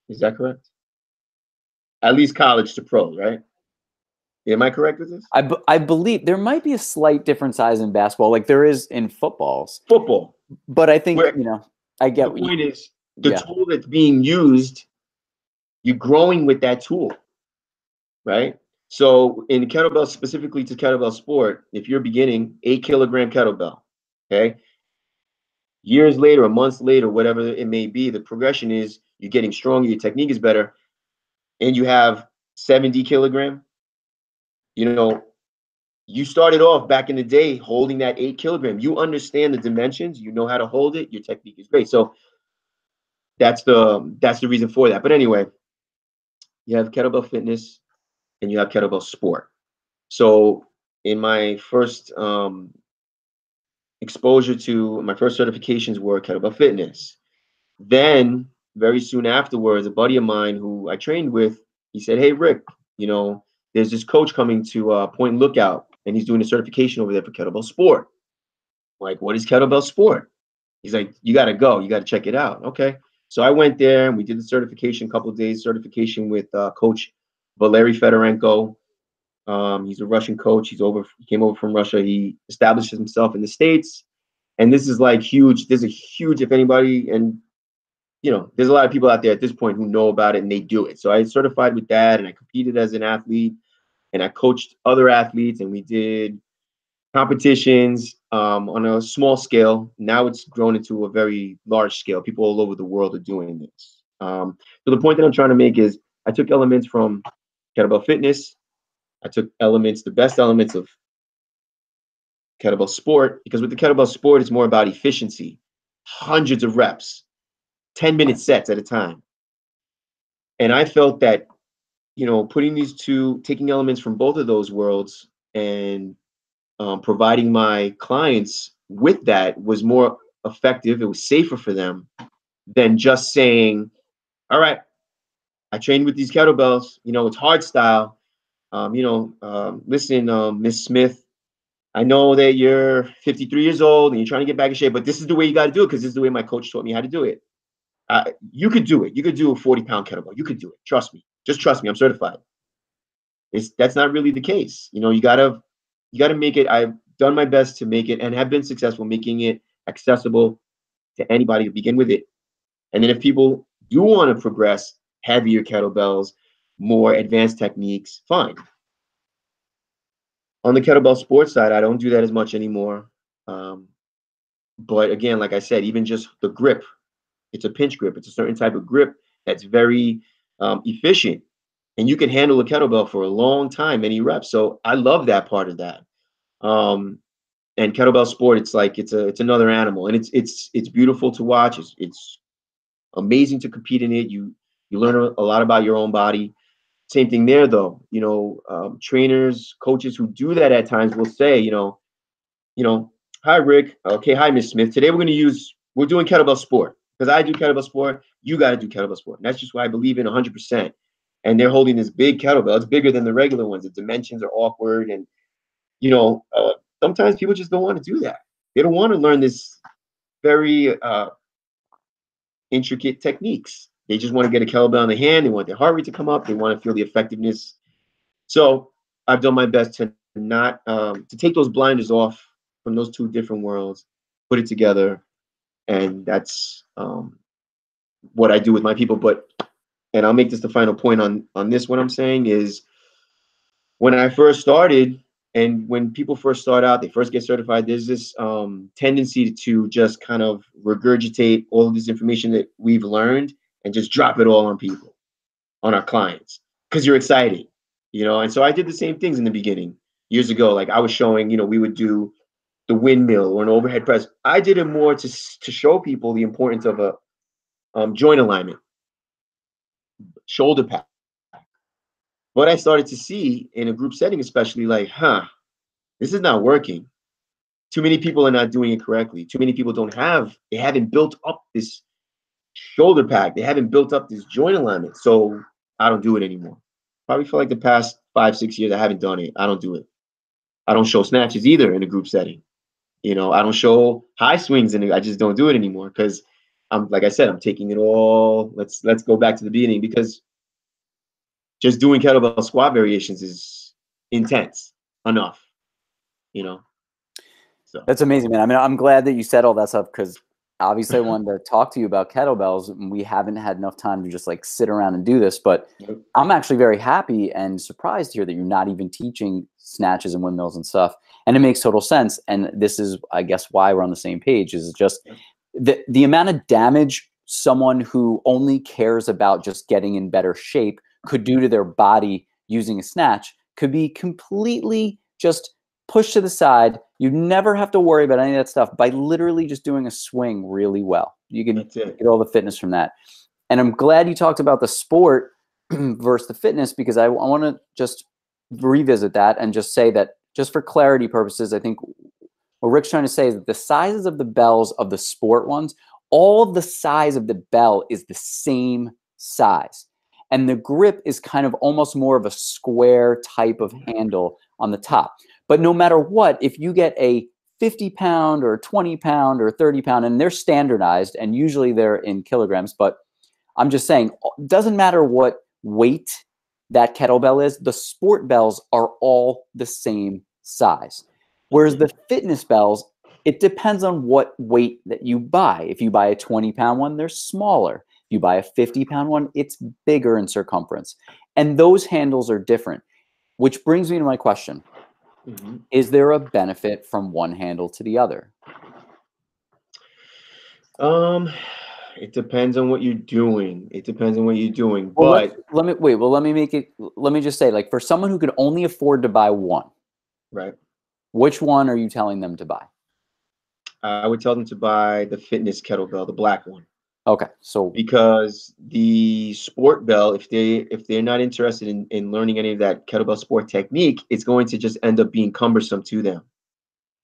is that correct? At least college to pros, right? Am I correct with this? I believe there might be a slight different size in basketball, like there is in footballs. Football. But I think, Where I the get point is the yeah. tool that's being used, you're growing with that tool, right? So in kettlebell, specifically to kettlebell sport, if you're beginning 8 kilogram kettlebell, okay, years later or months later, whatever it may be, the progression is you're getting stronger, your technique is better, and you have 70 kilogram. You started off back in the day holding that 8 kilogram. You understand the dimensions, you know how to hold it, your technique is great. So that's the reason for that. But anyway, you have kettlebell fitness and you have kettlebell sport. So in my first exposure to my first certifications were kettlebell fitness. Then very soon afterwards, a buddy of mine who I trained with, he said, "Hey Rick, there's this coach coming to Point Lookout, and he's doing a certification over there for kettlebell sport." I'm like, what is kettlebell sport? He's like, you got to go, you got to check it out. Okay, so I went there and we did the certification, couple of days certification with Coach Valery Fedorenko. He's a Russian coach. He came over from Russia. He established himself in the States, and this is like huge. There's a huge, if anybody, and there's a lot of people out there at this point who know about it and they do it. So I certified with that, and I competed as an athlete, and I coached other athletes, and we did competitions on a small scale. Now it's grown into a very large scale. People all over the world are doing this. So the point that I'm trying to make is I took elements from kettlebell fitness. I took the best elements of kettlebell sport, because with the kettlebell sport, it's more about efficiency, hundreds of reps, 10-minute sets at a time. And I felt that, taking elements from both of those worlds and providing my clients with that was more effective. It was safer for them than just saying, all right, I trained with these kettlebells, it's hard style. Listen, Miss Smith, I know that you're 53 years old and you're trying to get back in shape, but this is the way you got to do it, because this is the way my coach taught me how to do it. You could do it. You could do a 40-pound kettlebell. You could do it. Trust me. Just trust me. I'm certified. That's not really the case. You gotta make it. I've done my best to make it and have been successful making it accessible to anybody to begin with it. And then if people do want to progress, heavier kettlebells, more advanced techniques, fine. On the kettlebell sports side, I don't do that as much anymore. But again, like I said, even just the grip, it's a pinch grip. It's a certain type of grip that's very efficient, and you can handle a kettlebell for a long time, many reps. So I love that part of that. And kettlebell sport, it's another animal, and it's beautiful to watch. It's amazing to compete in it. You learn a lot about your own body. Same thing there, though. Trainers, coaches who do that at times will say, hi Rick, okay, hi Miss Smith. Today we're doing kettlebell sport, because I do kettlebell sport. You got to do kettlebell sport, and that's just what I believe in 100%. And they're holding this big kettlebell. It's bigger than the regular ones. The dimensions are awkward, and sometimes people just don't want to do that. They don't want to learn this very intricate techniques. They just want to get a kettlebell in the hand. They want their heart rate to come up. They want to feel the effectiveness. So I've done my best to not to take those blinders off from those two different worlds, put it together, and that's what I do with my people. And I'll make this the final point on this. What I'm saying is, when I first started, and when people first start out, they first get certified, there's this tendency to just kind of regurgitate all of this information that we've learned and just drop it all on people, on our clients, because you're excited, And so I did the same things in the beginning years ago. Like I was showing, we would do the windmill or an overhead press. I did it more to show people the importance of a joint alignment, shoulder pad. What I started to see in a group setting, especially, like, this is not working. Too many people are not doing it correctly. Too many people they haven't built up this shoulder pad. They haven't built up this joint alignment. So I don't do it anymore. Probably for like the past 5-6 years, I haven't done it. I don't do it. I don't show snatches either in a group setting. You know, I don't show high swings and I just don't do it anymore because I'm like I said, I'm taking it all. Let's go back to the beginning because just doing kettlebell squat variations is intense enough, you know. So That's amazing, man. I mean, I'm glad that you said all that stuff because obviously I wanted to talk to you about kettlebells, and we haven't had enough time to just like sit around and do this. But yep. I'm actually very happy and surprised to hear that you're not even teaching snatches and windmills and stuff. And it makes total sense. And this is, I guess, why we're on the same page is just the amount of damage someone who only cares about just getting in better shape could do to their body using a snatch could be completely just pushed to the side. You never have to worry about any of that stuff by literally just doing a swing really well. You can get all the fitness from that. And I'm glad you talked about the sport versus the fitness because I want to just revisit that and just say that just for clarity purposes, I think what Rick's trying to say is that the sizes of the bells of the sport ones, all of the size of the bell is the same size. And the grip is kind of almost more of a square type of handle on the top. But no matter what, if you get a 50-pound or 20-pound or 30-pound, and they're standardized, and usually they're in kilograms, but I'm just saying, it doesn't matter what weight that kettlebell is, the sport bells are all the same size. Whereas the fitness bells, it depends on what weight that you buy. If you buy a 20-pound one, they're smaller. If you buy a 50-pound one, it's bigger in circumference. And those handles are different, which brings me to my question. Mm-hmm. Is there a benefit from one handle to the other? It depends on what you're doing. It depends on what you're doing. Well, But let me wait. Well, let me just say, like, for someone who could only afford to buy one, right, which one are you telling them to buy? I would tell them to buy the fitness kettlebell, the black one. Okay, so Because the sport bell, if they're not interested in learning any of that kettlebell sport technique, it's going to just end up being cumbersome to them.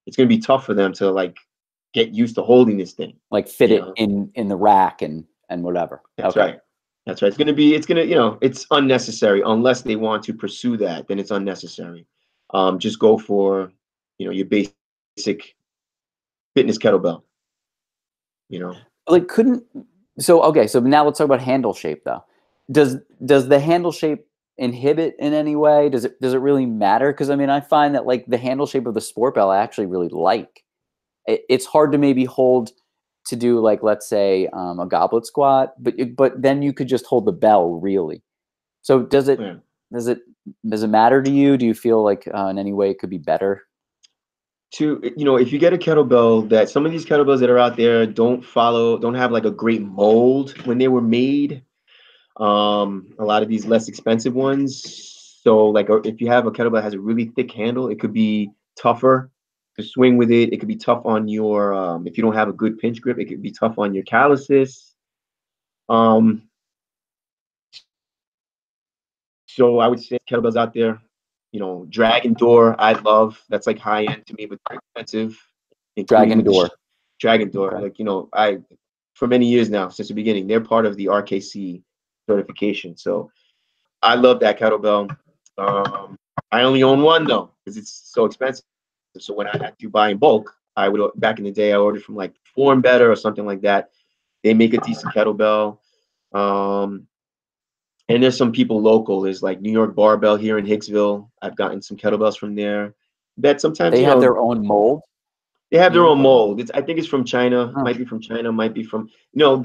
It's going to be tough for them to like get used to holding this thing. like fit You it know, in the rack and whatever. that's Okay. right. That's right. It's gonna, it's unnecessary unless they want to pursue that. Then it's unnecessary. Just go for, your basic fitness kettlebell. You know. Like couldn't so okay, so now let's talk about handle shape though. Does the handle shape inhibit in any way? Does it really matter? Because I mean, I find that like the handle shape of the sport bell I actually really like. It's hard to maybe hold to do like let's say a goblet squat, but then you could just hold the bell really. So Yeah. does it does it matter to you? Do you feel like in any way it could be better? If you get a kettlebell, that some of these kettlebells that are out there don't have like a great mold when they were made. A lot of these less expensive ones. So like if you have a kettlebell that has a really thick handle, it could be tougher to swing with it. It could be tough on your if you don't have a good pinch grip, it could be tough on your calluses. Um, so I would say kettlebells out there, Dragon Door, I love. That's like high end to me, but very expensive, including Dragon with the door. Dragon Door. Okay. Like, I for many years now, since the beginning, they're part of the RKC certification. So I love that kettlebell. I only own one though, because it's so expensive. So when I had to buy in bulk, I would back in the day I ordered from like Form Better or something like that. They make a decent kettlebell. And there's some people local. There's like New York Barbell here in Hicksville. I've gotten some kettlebells from there. That sometimes, They have their own mold. they have New their York own Barbell? mold. I think it's from China. Huh. Might be from China. Might be from.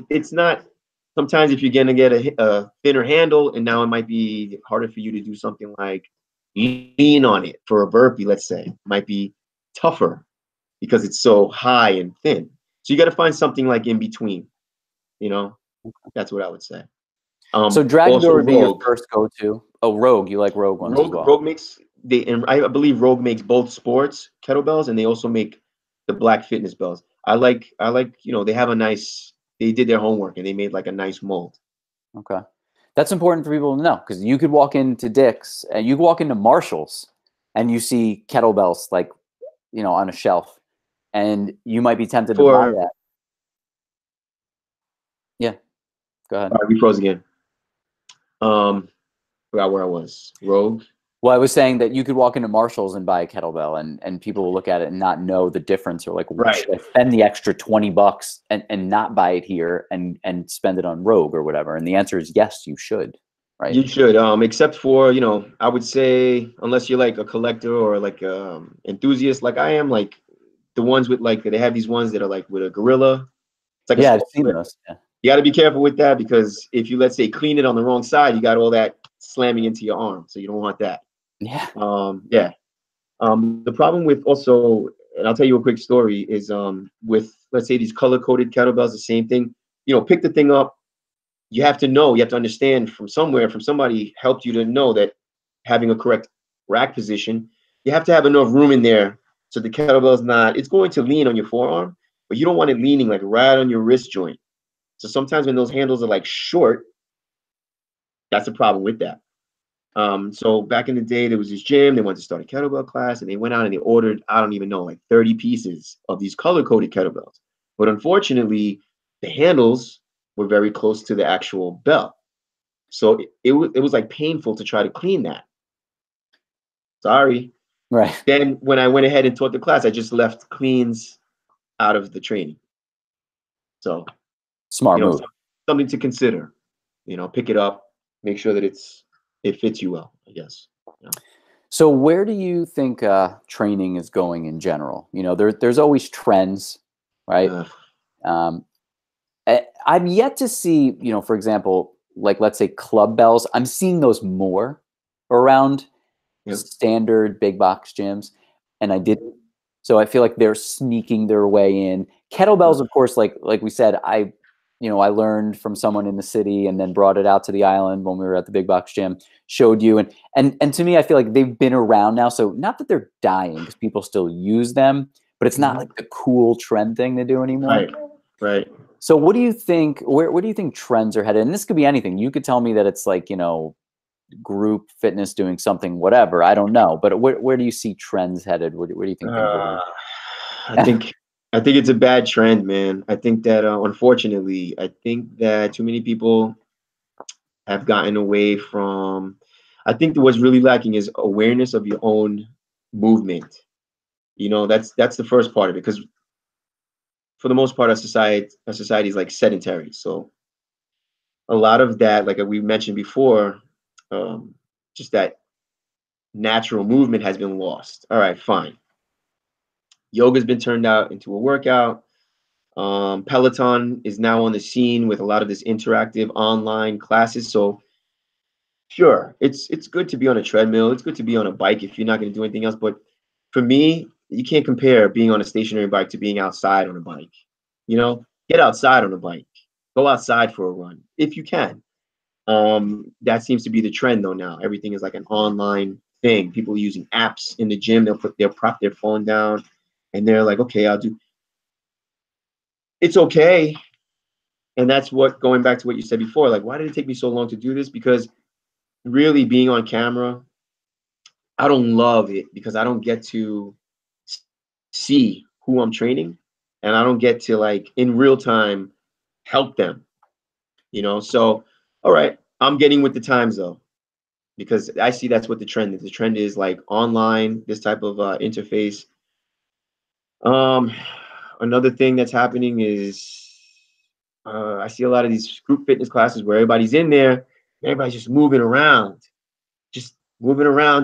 It's not. Sometimes if you're gonna get a thinner handle, and now it might be harder for you to do something like lean on it for a burpee. Let's say it might be tougher because it's so high and thin. So you got to find something like in between. You know, that's what I would say. So Dragon Also Door would be your Rogue. first go-to. Oh, Rogue. You like Rogue ones as Rogue well. Rogue makes and I believe Rogue makes both sports kettlebells and they also make the black fitness bells. I like they have a nice they did their homework and they made like a nice mold. Okay. That's important for people to know because you could walk into Dick's and you could walk into Marshall's and you see kettlebells like, on a shelf and you might be tempted to buy For that. Yeah, go ahead. we froze again. Forgot where I was. Rogue. Well, I was saying that you could walk into Marshall's and buy a kettlebell, and people will look at it and not know the difference, or like, Right. should I spend the extra $20 and not buy it here and spend it on Rogue or whatever? And the answer is yes, you should, right? You should, except for, I would say, unless you're like a collector or like enthusiast, like I am, like the ones with like they have these ones that are like with a gorilla. It's like a Yeah, I've small seen grip. those. Yeah. You got to be careful with that because if you, let's say, clean it on the wrong side, you got all that slamming into your arm, so you don't want that. Yeah. Yeah. The problem with also, and I'll tell you a quick story, is with, let's say, these color-coded kettlebells, the same thing. Pick the thing up. You have to understand from somewhere, from somebody helped you to know that having a correct rack position, you have to have enough room in there so the kettlebell's not, it's going to lean on your forearm, but you don't want it leaning like right on your wrist joint. So sometimes when those handles are like short, that's the problem with that. So back in the day, there was this gym, they wanted to start a kettlebell class, and they went out and they ordered, I don't even know, like 30 pieces of these color-coded kettlebells. But unfortunately, the handles were very close to the actual bell. So it was like painful to try to clean that. Sorry. Right. Then when I went ahead and taught the class, I just left cleans out of the training. So, Smart move. something to consider. Pick it up, make sure that it fits you well, I guess. Yeah. So where do you think training is going in general? There's always trends, right? Um, I've yet to see, for example, like let's say club bells. I'm seeing those more around Yep. standard big box gyms, and I didn't. So I feel like they're sneaking their way in. Kettlebells, of course, like we said, I learned from someone in the city and then brought it out to the island when we were at the big box gym, showed you. And to me, I feel like they've been around now. So not that they're dying because people still use them, but it's not like the cool trend thing to do anymore. Right. So what do you think, where do you think trends are headed? And this could be anything. You could tell me that it's like, group fitness doing something, whatever. I don't know. But where do you see trends headed? Where do you think things are I think it's a bad trend, man. I think that unfortunately, I think that too many people have gotten away from. I think that what's really lacking is awareness of your own movement. That's the first part of it, because for the most part, our society is like sedentary. So a lot of that, like we mentioned before, just that natural movement has been lost. All right, fine. Yoga's been turned out into a workout. Peloton is now on the scene with a lot of this interactive online classes. So sure, it's good to be on a treadmill. It's good to be on a bike if you're not going to do anything else. But for me, you can't compare being on a stationary bike to being outside on a bike. Get outside on a bike. Go outside for a run if you can. That seems to be the trend though now. Everything is like an online thing. People are using apps in the gym. They'll prop their phone down and they're like, okay, I'll do. It's okay. And that's what, going back to what you said before, like, why did it take me so long to do this? Because really being on camera, I don't love it because I don't get to see who I'm training and I don't get to like in real time help them, So, all right, I'm getting with the times though, because I see that's what the trend is. The trend is like online, this type of interface. Another thing that's happening is I see a lot of these group fitness classes where everybody's in there, everybody's just moving around,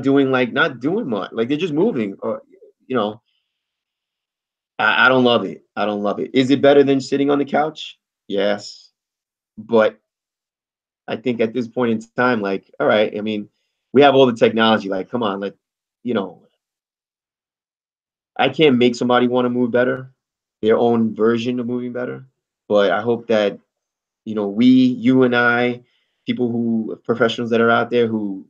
doing like not doing much, like they're just moving, or you know, I don't love it. I don't love it. Is it better than sitting on the couch? Yes, but I think at this point in time, like, all right, I mean, we have all the technology. Like, come on, like, you know, I can't make somebody want to move better, their own version of moving better. But I hope that, you and I, professionals that are out there who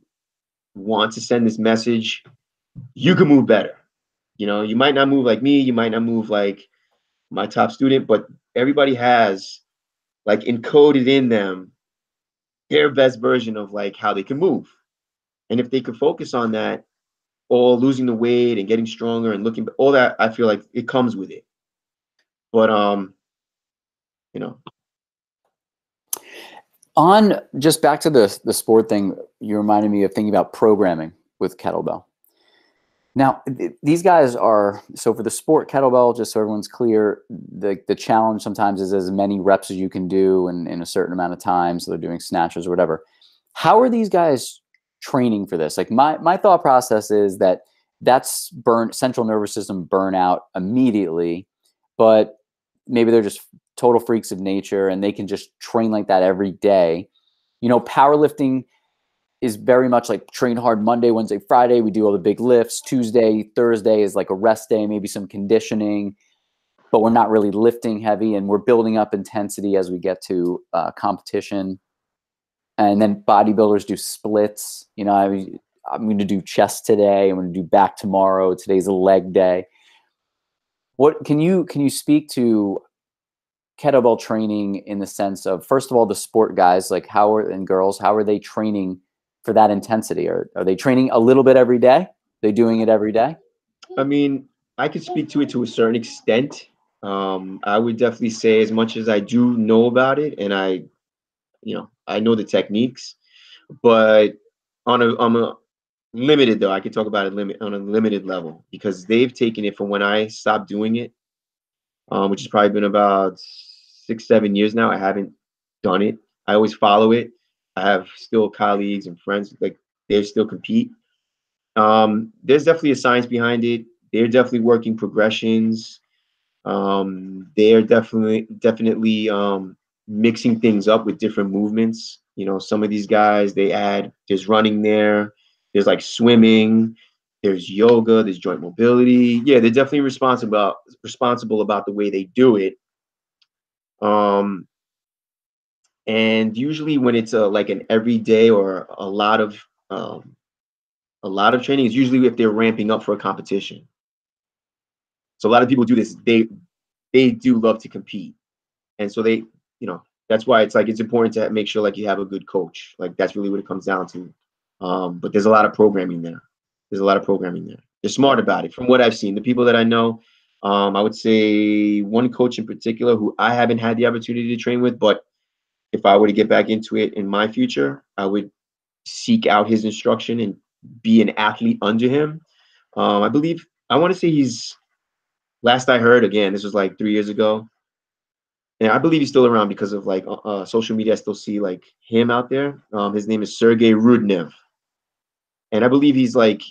want to send this message, you can move better. You might not move like me, you might not move like my top student, but everybody has like encoded in them their best version of like how they can move. And if they could focus on that, or losing the weight and getting stronger and looking, all that, I feel like it comes with it. But you know, on just back to the sport thing, you reminded me of thinking about programming. with kettlebell. Now, these guys are, so for the sport kettlebell, just so everyone's clear, the challenge sometimes is as many reps as you can do in a certain amount of time. So they're doing snatches or whatever. How are these guys training for this? Like my thought process is that that's central nervous system burnout immediately, but maybe they're just total freaks of nature and they can just train like that every day. You know, powerlifting is very much like train hard Monday, Wednesday, Friday. We do all the big lifts. Tuesday, Thursday is like a rest day, maybe some conditioning, but we're not really lifting heavy, and we're building up intensity as we get to competition. And then bodybuilders do splits. You know, I'm going to do chest today. I'm going to do back tomorrow. Today's a leg day. What can you speak to kettlebell training in the sense of, first of all, the sport guys, like and girls, how are they training for that intensity? Are they training a little bit every day? They doing it every day? I mean, I could speak to it to a certain extent. I would definitely say, as much as I do know about it, and I know the techniques, but on a limited, though, I could talk about it on a limited level, because they've taken it from when I stopped doing it, which has probably been about 6-7 years now. I haven't done it. I always follow it. I have still colleagues and friends, like, they still compete. There's definitely a science behind it. They're definitely working progressions. They're definitely mixing things up with different movements. You know, some of these guys, there's running there, there's like swimming, there's yoga, there's joint mobility. Yeah, they're definitely responsible about the way they do it. And usually when it's like an everyday or a lot of training, is usually if they're ramping up for a competition. So a lot of people do this. They do love to compete, and so that's why it's important to make sure, like, you have a good coach. Like, that's really what it comes down to. But there's a lot of programming there. They're smart about it. From what I've seen, the people that I know, I would say one coach in particular who I haven't had the opportunity to train with, but if I were to get back into it in my future, I would seek out his instruction and be an athlete under him. I want to say last I heard, again, this was like 3 years ago, and I believe he's still around because of like social media. I still see like him out there. His name is Sergey Rudnev, and I believe he's like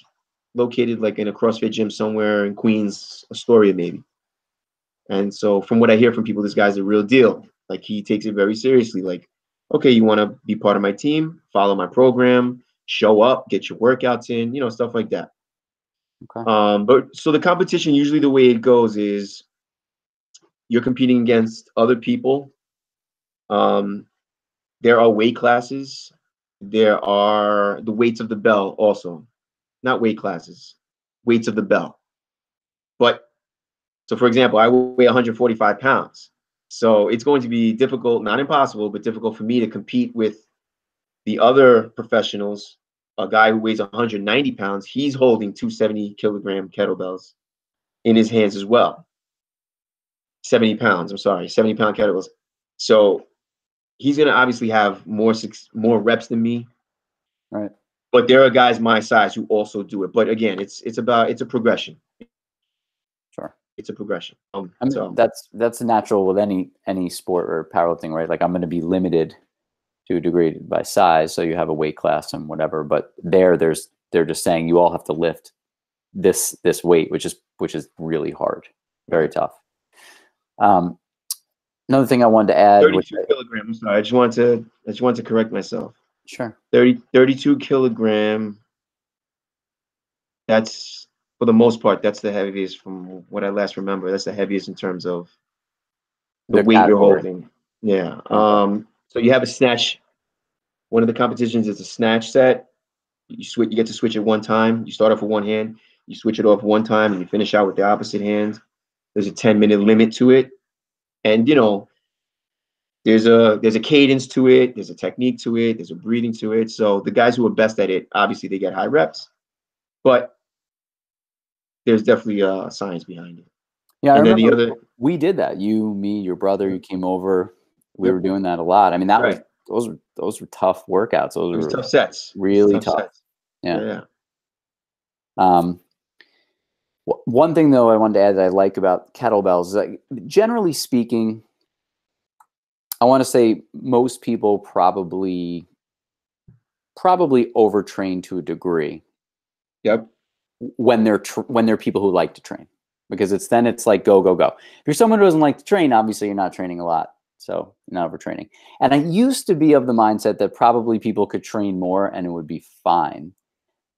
located like in a CrossFit gym somewhere in Queens, Astoria maybe. And so from what I hear from people, this guy's a real deal. Like, he takes it very seriously. Like, okay, you want to be part of my team, follow my program, show up, get your workouts in, stuff like that. Okay. But so the competition, usually the way it goes is you're competing against other people. There are weight classes. There are the weights of the bell also. Not weight classes, weights of the bell. But so, for example, I weigh 145 pounds. So it's going to be difficult, not impossible, but difficult for me to compete with the other professionals. A guy who weighs 190 pounds, he's holding 270-kilogram kettlebells in his hands as well. 70 pounds, I'm sorry, 70-pound kettlebells. So he's going to obviously have more reps than me. Right. But there are guys my size who also do it. But again, it's a progression. Sure. It's a progression. I mean, that's natural with any sport or powerlifting, right? Like, I'm going to be limited to a degree by size, so you have a weight class and whatever. But they're just saying you all have to lift this weight, which is really hard, very tough. Another thing I wanted to add, 32 kilograms. Sorry, I just want to correct myself. Sure. 32 kilogram. That's, for the most part, that's the heaviest from what I last remember. That's the heaviest in terms of the weight you're holding. Yeah. So you have a snatch. One of the competitions is a snatch set. You get to switch it one time. You start off with one hand, you switch it off one time, and you finish out with the opposite hand. There's a 10-minute limit to it. And there's a cadence to it, there's a technique to it, there's a breathing to it. So the guys who are best at it, obviously they get high reps, but there's definitely a science behind it. Yeah, I remember we did that. You, me, your brother, you came over. We were doing that a lot. I mean, those were tough workouts. Those were tough sets. Really tough. Yeah. Um, One thing though I wanted to add that I like about kettlebells is that generally speaking, I want to say most people probably overtrain to a degree Yep. when they're people who like to train, because it's like go go go. If you're someone who doesn't like to train, obviously you're not training a lot, so you're not overtraining. And I used to be of the mindset that probably people could train more and it would be fine.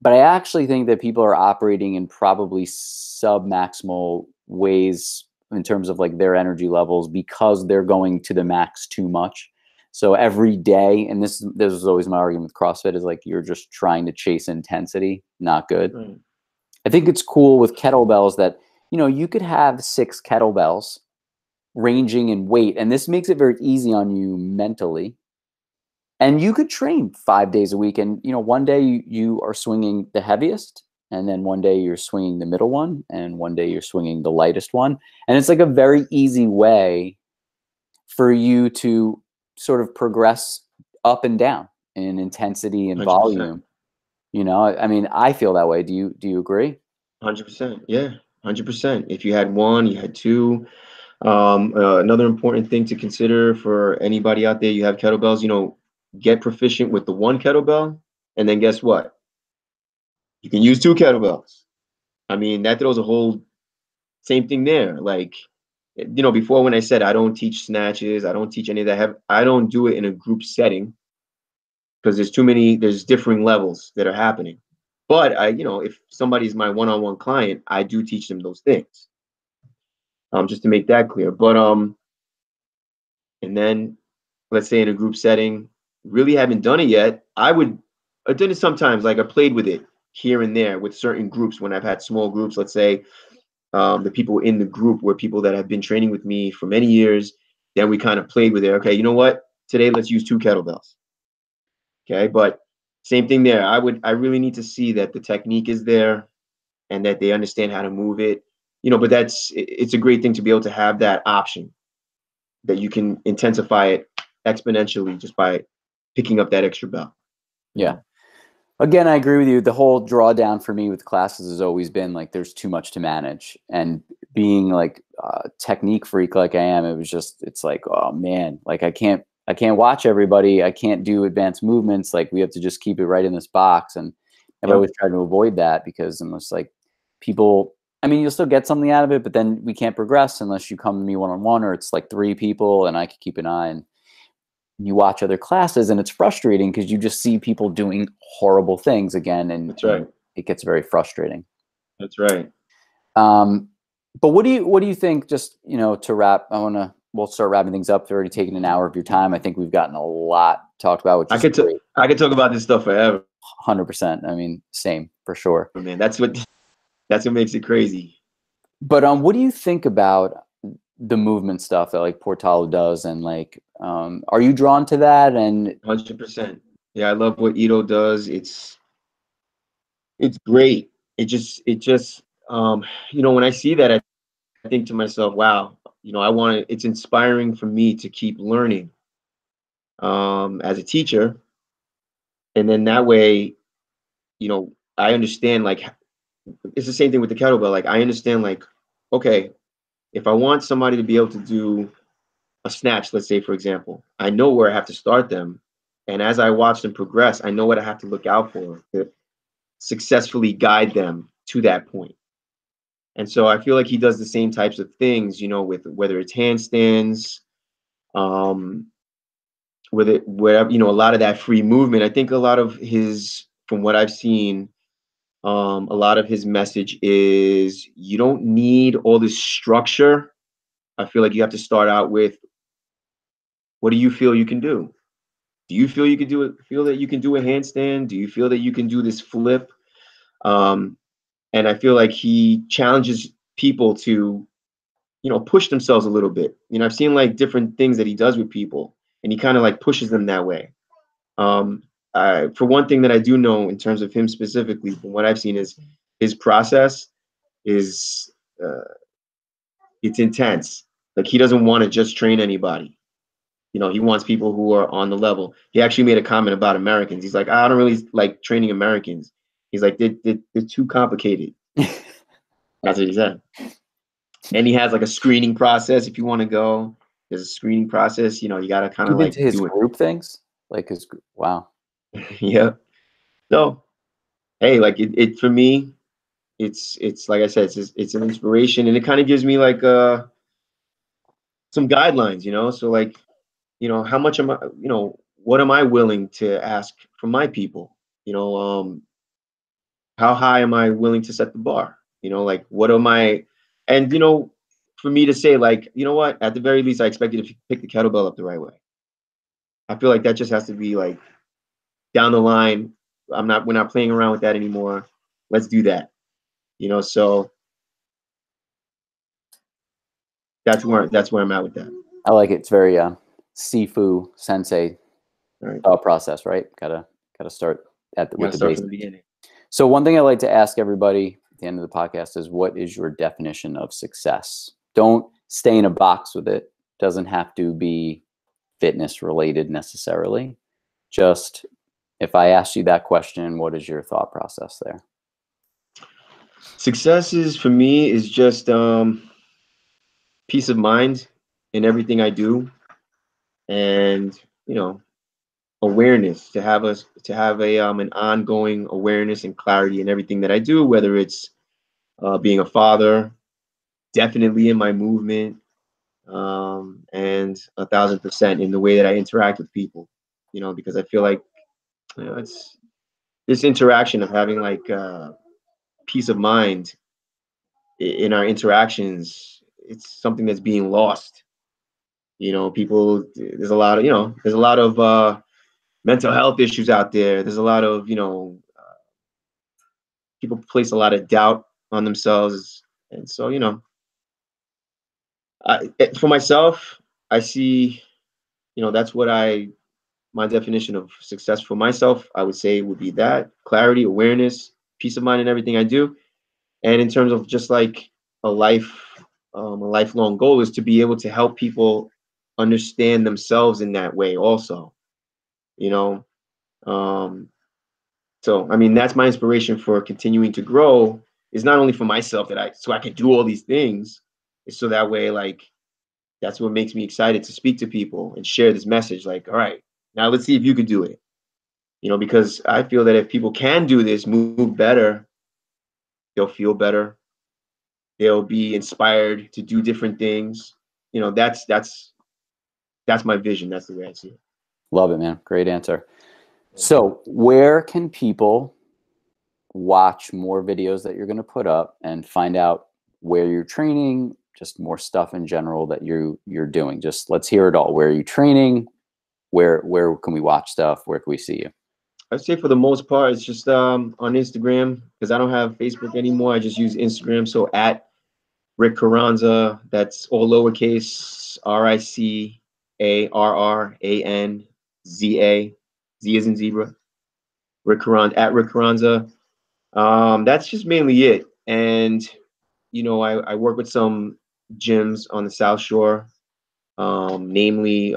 But I actually think that people are operating in probably sub-maximal ways in terms of like their energy levels because they're going to the max too much. So every day, and this is always my argument with CrossFit, is like you're just trying to chase intensity, not good. Right. I think it's cool with kettlebells that, you could have 6 kettlebells ranging in weight, and this makes it very easy on you mentally. And you could train 5 days a week, and one day you are swinging the heaviest, and then one day you're swinging the middle one, and one day you're swinging the lightest one, and it's like a very easy way for you to sort of progress up and down in intensity and 100%. volume. I mean, I feel that way. Do you agree? 100%. Yeah. 100%. If you had one, you had two. Another important thing to consider for anybody out there, you have kettlebells, get proficient with the one kettlebell, and then guess what? You can use two kettlebells. I mean, that throws a whole same thing there. Like, before when I said I don't teach snatches, I don't teach any of that. I don't do it in a group setting because there's differing levels that are happening. But if somebody's my one-on-one client, I do teach them those things. Just to make that clear. But and then let's say in a group setting, really haven't done it yet. I've done it sometimes, like I played with it here and there with certain groups when I've had small groups. Let's say the people in the group were people that have been training with me for many years. Then we kind of played with it. Okay, you know what? Today let's use 2 kettlebells. Okay, but same thing there. I really need to see that the technique is there and that they understand how to move it. But it's a great thing to be able to have that option that you can intensify it exponentially just by picking up that extra bell. Yeah. Again, I agree with you. The whole drawdown for me with classes has always been like there's too much to manage. And being like a technique freak like I am, it's like, oh man, like I can't watch everybody. I can't do advanced movements. Like we have to just keep it right in this box. And I've Yep. always tried to avoid that because unless like people, I mean, you'll still get something out of it, but then we can't progress unless you come to me one-on-one, or it's like 3 people and I can keep an eye. And you watch other classes and it's frustrating because you just see people doing horrible things again, and, That's right. and it gets very frustrating. That's right. But what do you think, just to wrap, we'll start wrapping things up. We've already taken an hour of your time. I think we've gotten a lot talked about, which is great. I could talk about this stuff forever. 100%. I mean, same for sure. But man, that's what makes it crazy. But what do you think about the movement stuff that like Portalo does, and like are you drawn to that? And 100%. Yeah, I love what Ito does. It's great. When I see that, I think to myself, wow, it's inspiring for me to keep learning as a teacher. And then that way, I understand, like, it's the same thing with the kettlebell. Like, I understand, like, okay, if I want somebody to be able to do a snatch, let's say, for example, I know where I have to start them. And as I watch them progress, I know what I have to look out for to successfully guide them to that point. And so I feel like he does the same types of things, with whether it's handstands, wherever, a lot of that free movement. I think a lot of from what I've seen, a lot of his message is you don't need all this structure. I feel like you have to start out with, what do you feel you can do? Do you feel you can do it? Feel that you can do a handstand? Do you feel that you can do this flip? And I feel like he challenges people to, push themselves a little bit. I've seen like different things that he does with people, and he kind of like pushes them that way. For one thing that I do know in terms of him specifically, from what I've seen, is his process is it's intense. Like, he doesn't want to just train anybody. He wants people who are on the level. He actually made a comment about Americans. He's like, I don't really like training Americans. He's like, they're too complicated. That's what he said. And he has like a screening process. If you want to go, there's a screening process. You know, you got to kind of Even like to his do it. group things, like his wow. Yeah. So, hey, like it for me, it's like I said, it's an inspiration, and it kind of gives me like some guidelines, you know. So like, you know, how much am I, you know, what am I willing to ask from my people? You know, how high am I willing to set the bar? You know, like what am I, and you know, for me to say like, you know what, at the very least, I expect you to pick the kettlebell up the right way. I feel like that just has to be like down the line. We're not playing around with that anymore. Let's do that. You know, so that's where I'm at with that. I like it. It's very Sifu sensei All right. thought process, right? Gotta start You with gotta the start from basics. the beginning. So one thing I like to ask everybody at the end of the podcast is, what is your definition of success? Don't stay in a box with it. Doesn't have to be fitness related necessarily. Just if I asked you that question, what is your thought process there? Success is for me is just peace of mind in everything I do, and you know, awareness, to have a an ongoing awareness and clarity in everything that I do, whether it's being a father, definitely in my movement, and 1,000% in the way that I interact with people. You know, because I feel like, you know, it's this interaction of having like peace of mind in our interactions. It's something that's being lost. You know, people. There's a lot of mental health issues out there. There's a lot of, you know, people place a lot of doubt on themselves, and so, you know, for myself, I see, you know, that's what I my definition of success for myself, I would say, would be that clarity, awareness, peace of mind in everything I do. And in terms of just like a a lifelong goal is to be able to help people understand themselves in that way also, you know. um so I mean, that's my inspiration for continuing to grow, is not only for myself, that I can do all these things, it's so that way, like, that's what makes me excited to speak to people and share this message, like, all right, now let's see if you could do it, you know, because I feel that if people can do this, move better, they'll feel better, they'll be inspired to do different things. You know, that's my vision. That's the way I see it. Love it, man. Great answer. So where can people watch more videos that you're going to put up and find out where you're training, just more stuff in general that you're doing? Just let's hear it all. Where are you training? Where can we watch stuff? Where can we see you? I'd say for the most part, it's just on Instagram, because I don't have Facebook anymore. I just use Instagram. So at Rick Carranza, that's all lowercase, RICARRANZA, Z is in zebra. Rick Carranza, at Rick Carranza. That's just mainly it. And you know, I work with some gyms on the South Shore, namely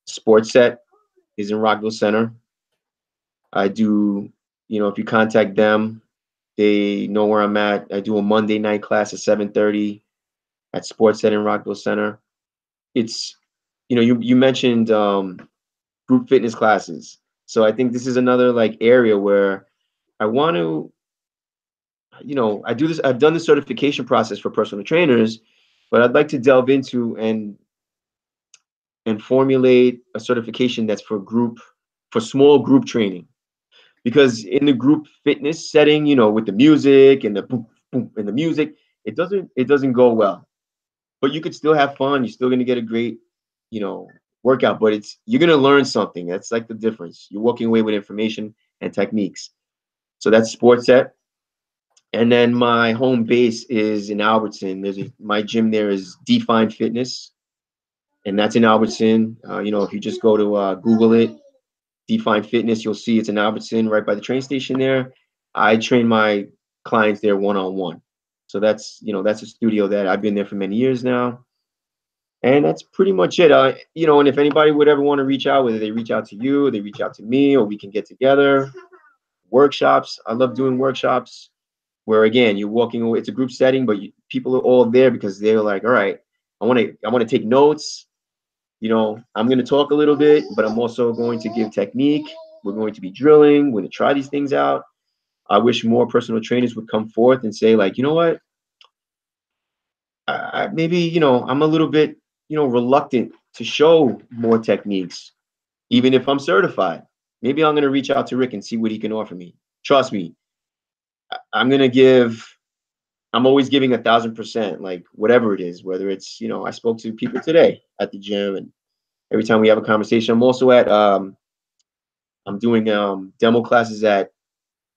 Sports Set is in Rockville Center. I do, you know, if you contact them, they know where I'm at. I do a Monday night class at 7:30 at Sports Set in Rockville Center. It's, you know, you mentioned group fitness classes. So I think this is another like area where I want to, you know, I've done the certification process for personal trainers, but I'd like to delve into and formulate a certification that's for small group training. Because in the group fitness setting, you know, with the music and the boom, boom, and the music, it doesn't go well. But you could still have fun. You're still gonna get a great, you know, workout. But you're gonna learn something. That's like the difference. You're walking away with information and techniques. So that's Sports Set. And then my home base is in Albertson. My gym there is Define Fitness, and that's in Albertson. You know, if you just go to Google it, Define Fitness, you'll see it's in Albertson, right by the train station there. I train my clients there one-on-one. So that's, you know, that's a studio that I've been there for many years now. And that's pretty much it. You know, and if anybody would ever want to reach out, whether they reach out to you, or they reach out to me, or we can get together, workshops. I love doing workshops where, again, you're walking away. It's a group setting, but people are all there because they're like, all right, I want to take notes. You know, I'm going to talk a little bit, but I'm also going to give technique. We're going to be drilling. We're going to try these things out. I wish more personal trainers would come forth and say, like, you know what, maybe, you know, I'm a little bit, you know, reluctant to show more techniques, even if I'm certified. Maybe I'm going to reach out to Rick and see what he can offer me. Trust me, I'm going to give, I'm always giving 1,000%, like whatever it is, whether it's, you know, I spoke to people today at the gym, and every time we have a conversation. I'm also at, I'm doing demo classes at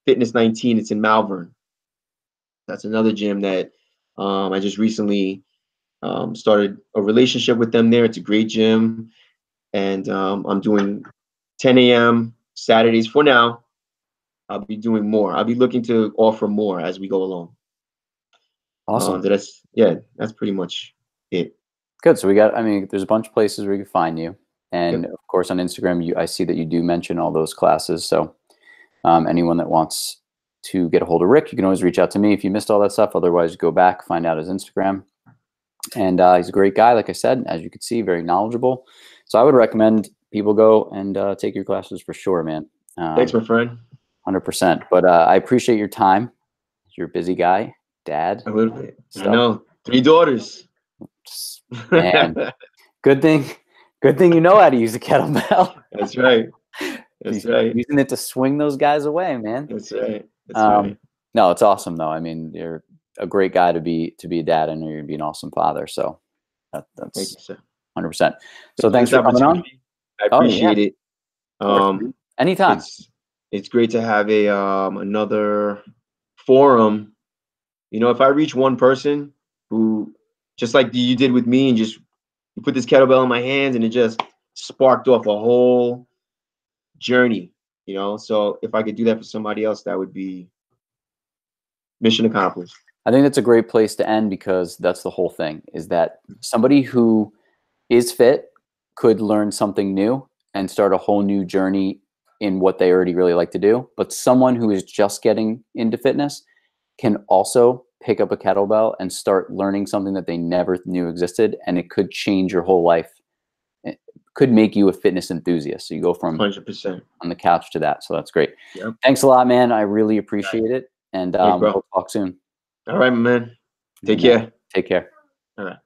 Fitness 19. It's in Malvern. That's another gym that I just recently started a relationship with them there. It's a great gym. And I'm doing 10 a.m. Saturdays for now. I'll be doing more. I'll be looking to offer more as we go along. Awesome. That's pretty much it. Good. So we got, I mean, there's a bunch of places where you can find you. And Yep. of course on Instagram, I see that you do mention all those classes. So anyone that wants to get a hold of Rick, you can always reach out to me if you missed all that stuff. Otherwise, go back, find out his Instagram. And he's a great guy, like I said, as you can see, very knowledgeable. So I would recommend people go and take your classes for sure, man. Thanks, my friend. 100%. But I appreciate your time. You're a busy guy, dad. A little bit. Stuff. I know. 3 daughters. Man, good thing you know how to use a kettlebell. That's right. That's right. Using it to swing those guys away, man. That's right. That's right. No, it's awesome though. I mean, you're a great guy to be a dad, and you're gonna be an awesome father. So that's Thank you, sir. 100%. So thanks for coming on. I appreciate it. Anytime. It's great to have a another forum. You know, if I reach one person who, just like you did with me, and just you put this kettlebell in my hands and it just sparked off a whole journey, you know. So if I could do that for somebody else, that would be mission accomplished. I think that's a great place to end, because that's the whole thing, is that somebody who is fit could learn something new and start a whole new journey in what they already really like to do. But someone who is just getting into fitness can also pick up a kettlebell and start learning something that they never knew existed, and it could change your whole life. It could make you a fitness enthusiast. So you go from 100% on the couch to that. So that's great. Yep. Thanks a lot, man. I really appreciate it. And we'll talk soon. All right, man. Take care. Take care. All right.